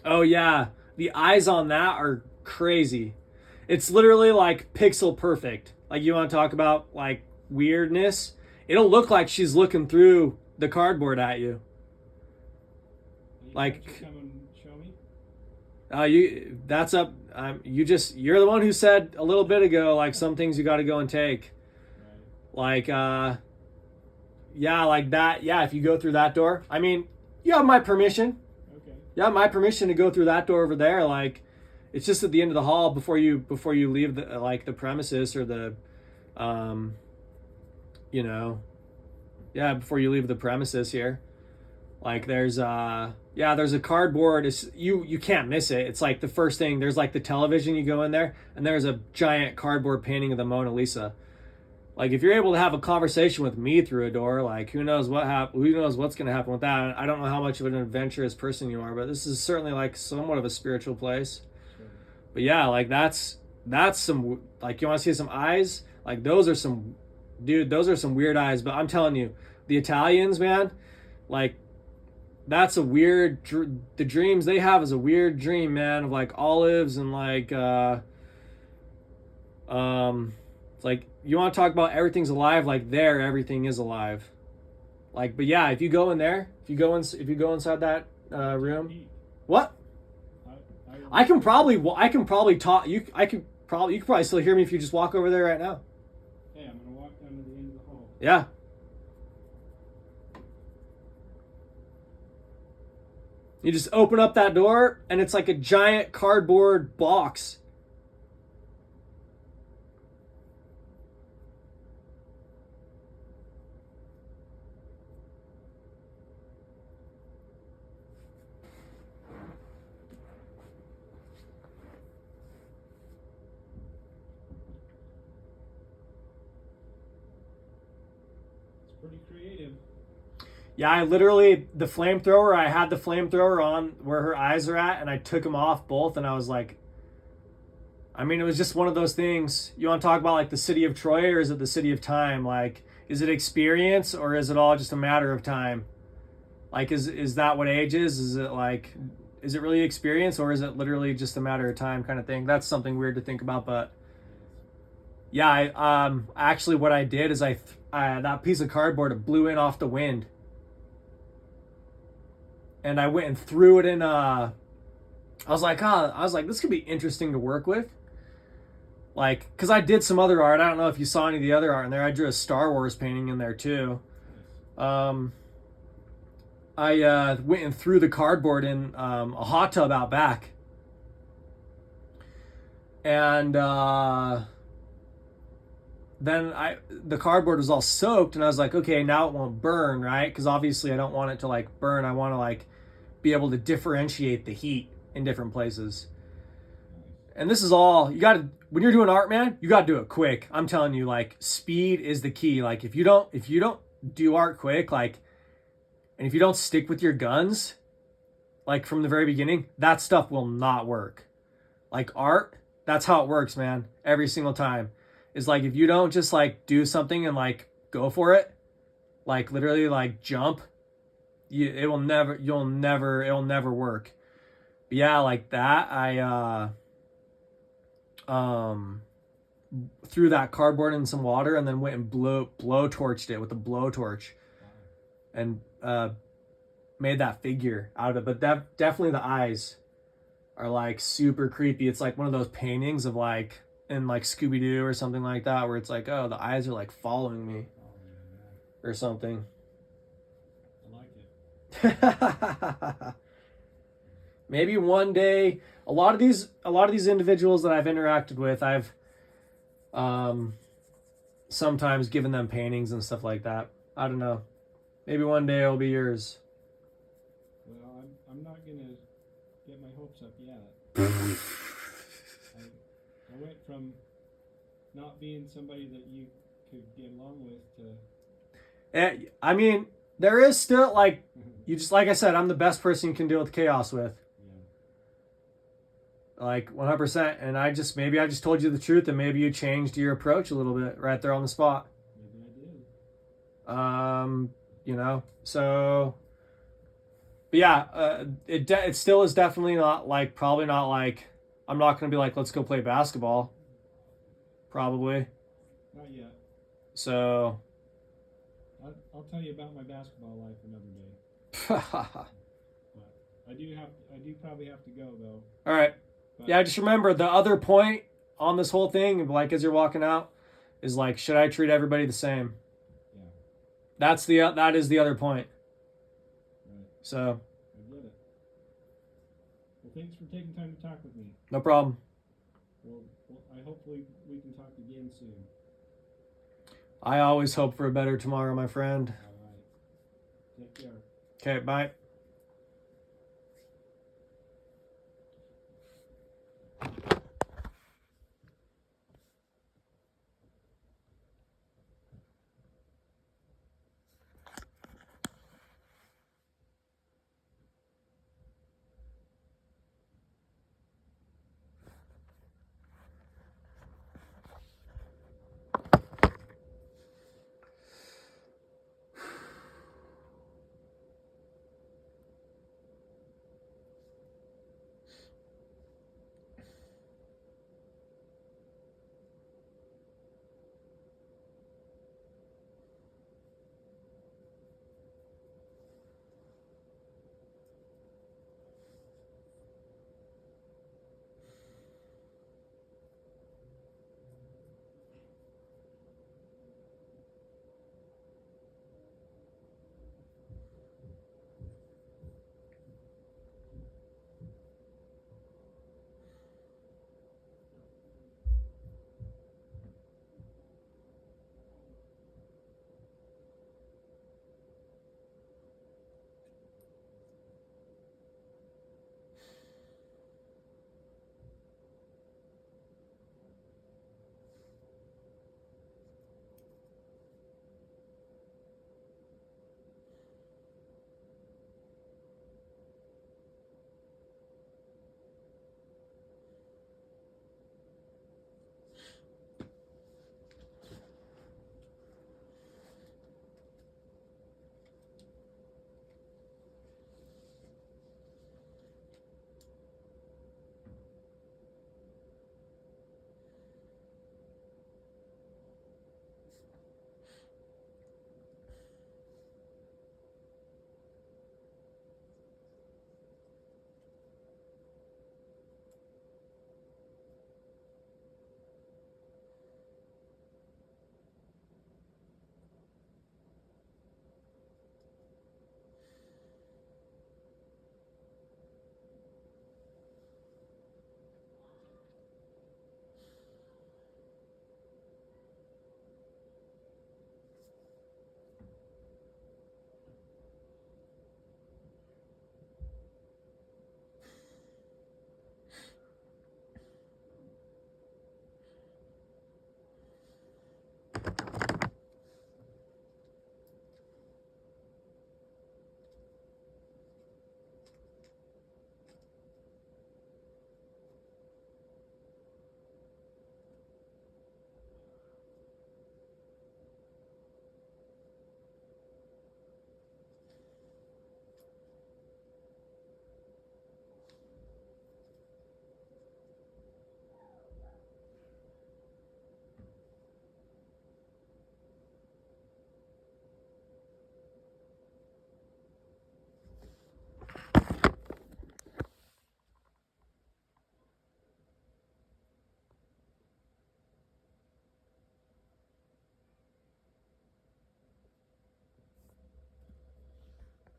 Speaker 1: Oh yeah, the eyes on that are crazy. It's literally pixel perfect. You want to talk about weirdness? It'll look like she's looking through the cardboard at you.
Speaker 2: Why don't you come and show me?
Speaker 1: That's up. You're the one who said a little bit ago some things you got to go and take.
Speaker 2: Right.
Speaker 1: That. Yeah, if you go through that door, I mean, you have my permission.
Speaker 2: Okay.
Speaker 1: You have my permission to go through that door over there. It's just at the end of the hall before you leave the the premises, or the, before you leave the premises here. There's a cardboard. You can't miss it. It's the first thing. There's the television. You go in there, and there's a giant cardboard painting of the Mona Lisa. If you're able to have a conversation with me through a door, who knows who knows what's going to happen with that. I don't know how much of an adventurous person you are, but this is certainly somewhat of a spiritual place.
Speaker 2: Sure.
Speaker 1: But yeah, that's some, you want to see some eyes? Those are some weird eyes. But I'm telling you, the Italians, man, that's a weird, the dreams they have is a weird dream, man, of olives and it's you want to talk about everything's alive, there everything is alive. But yeah, if you go in there, if you go inside that room, what? I can probably talk. You could probably still hear me if you just walk over there right now.
Speaker 2: Hey, I'm gonna walk down to the end of the hall.
Speaker 1: Yeah. You just open up that door, and it's a giant cardboard box.
Speaker 2: pretty creative.
Speaker 1: Yeah, I literally, the flamethrower, I had the flamethrower on where her eyes are at, and I took them off both, and I was like, I mean, it was just one of those things. You want to talk about like the city of Troy, or is it the city of time? Like, is it experience, or is it all just a matter of time? Like, is that what age is? Is it like, is it really experience, or is it literally just a matter of time kind of thing? That's something weird to think about, but yeah, actually what I did is I that piece of cardboard, it blew in off the wind. And I went and threw it in I was like, this could be interesting to work with. Like, cause I did some other art. I don't know if you saw any of the other art in there. I drew a Star Wars painting in there too. I went and threw the cardboard in a hot tub out back. And then the cardboard was all soaked, and I was like, okay, now it won't burn, right? Because obviously I don't want it to like burn. I want to like be able to differentiate the heat in different places. And this is all you got to, when you're doing art, man, you got to do it quick. I'm telling you, like, speed is the key. Like, if you don't do art quick, like, and if you don't stick with your guns, like from the very beginning, that stuff will not work. Like art, that's how it works, man. Every single time. Is like, if you don't just like do something and like go for it, like literally like jump, it'll never work. But yeah, like that, I threw that cardboard in some water and then went and blow torched it with a blowtorch, and made that figure out of it. But definitely the eyes are like super creepy. It's like one of those paintings of like in like Scooby-Doo or something like that, where it's like, oh, the eyes are like following me or something.
Speaker 2: I like it.
Speaker 1: Maybe one day, a lot of these individuals that I've interacted with, I've sometimes given them paintings and stuff like that. I don't know. Maybe one day it'll be yours.
Speaker 2: Well, I'm not gonna get my hopes up yet. I went from not being somebody that you could get along with to.
Speaker 1: I mean, there is still like, you just, like I said, I'm the best person you can deal with chaos with. Yeah. Like 100%. And I just told you the truth, and maybe you changed your approach a little bit right there on the spot.
Speaker 2: Maybe I did.
Speaker 1: You know, so. But yeah, it still is definitely not like, probably not like, I'm not going to be like, let's go play basketball. Probably.
Speaker 2: Not yet.
Speaker 1: So.
Speaker 2: I'll tell you about my basketball life another day. But I do probably have to go though.
Speaker 1: All right. But yeah, just remember the other point on this whole thing, like as you're walking out, is like, should I treat everybody the same? Yeah. That is the other point. Right. So.
Speaker 2: I get it. Well, thanks for taking time to talk with me.
Speaker 1: No problem.
Speaker 2: Well, I hopefully we can talk again soon.
Speaker 1: I always hope for a better tomorrow, my friend.
Speaker 2: All right. Take care.
Speaker 1: Okay, bye.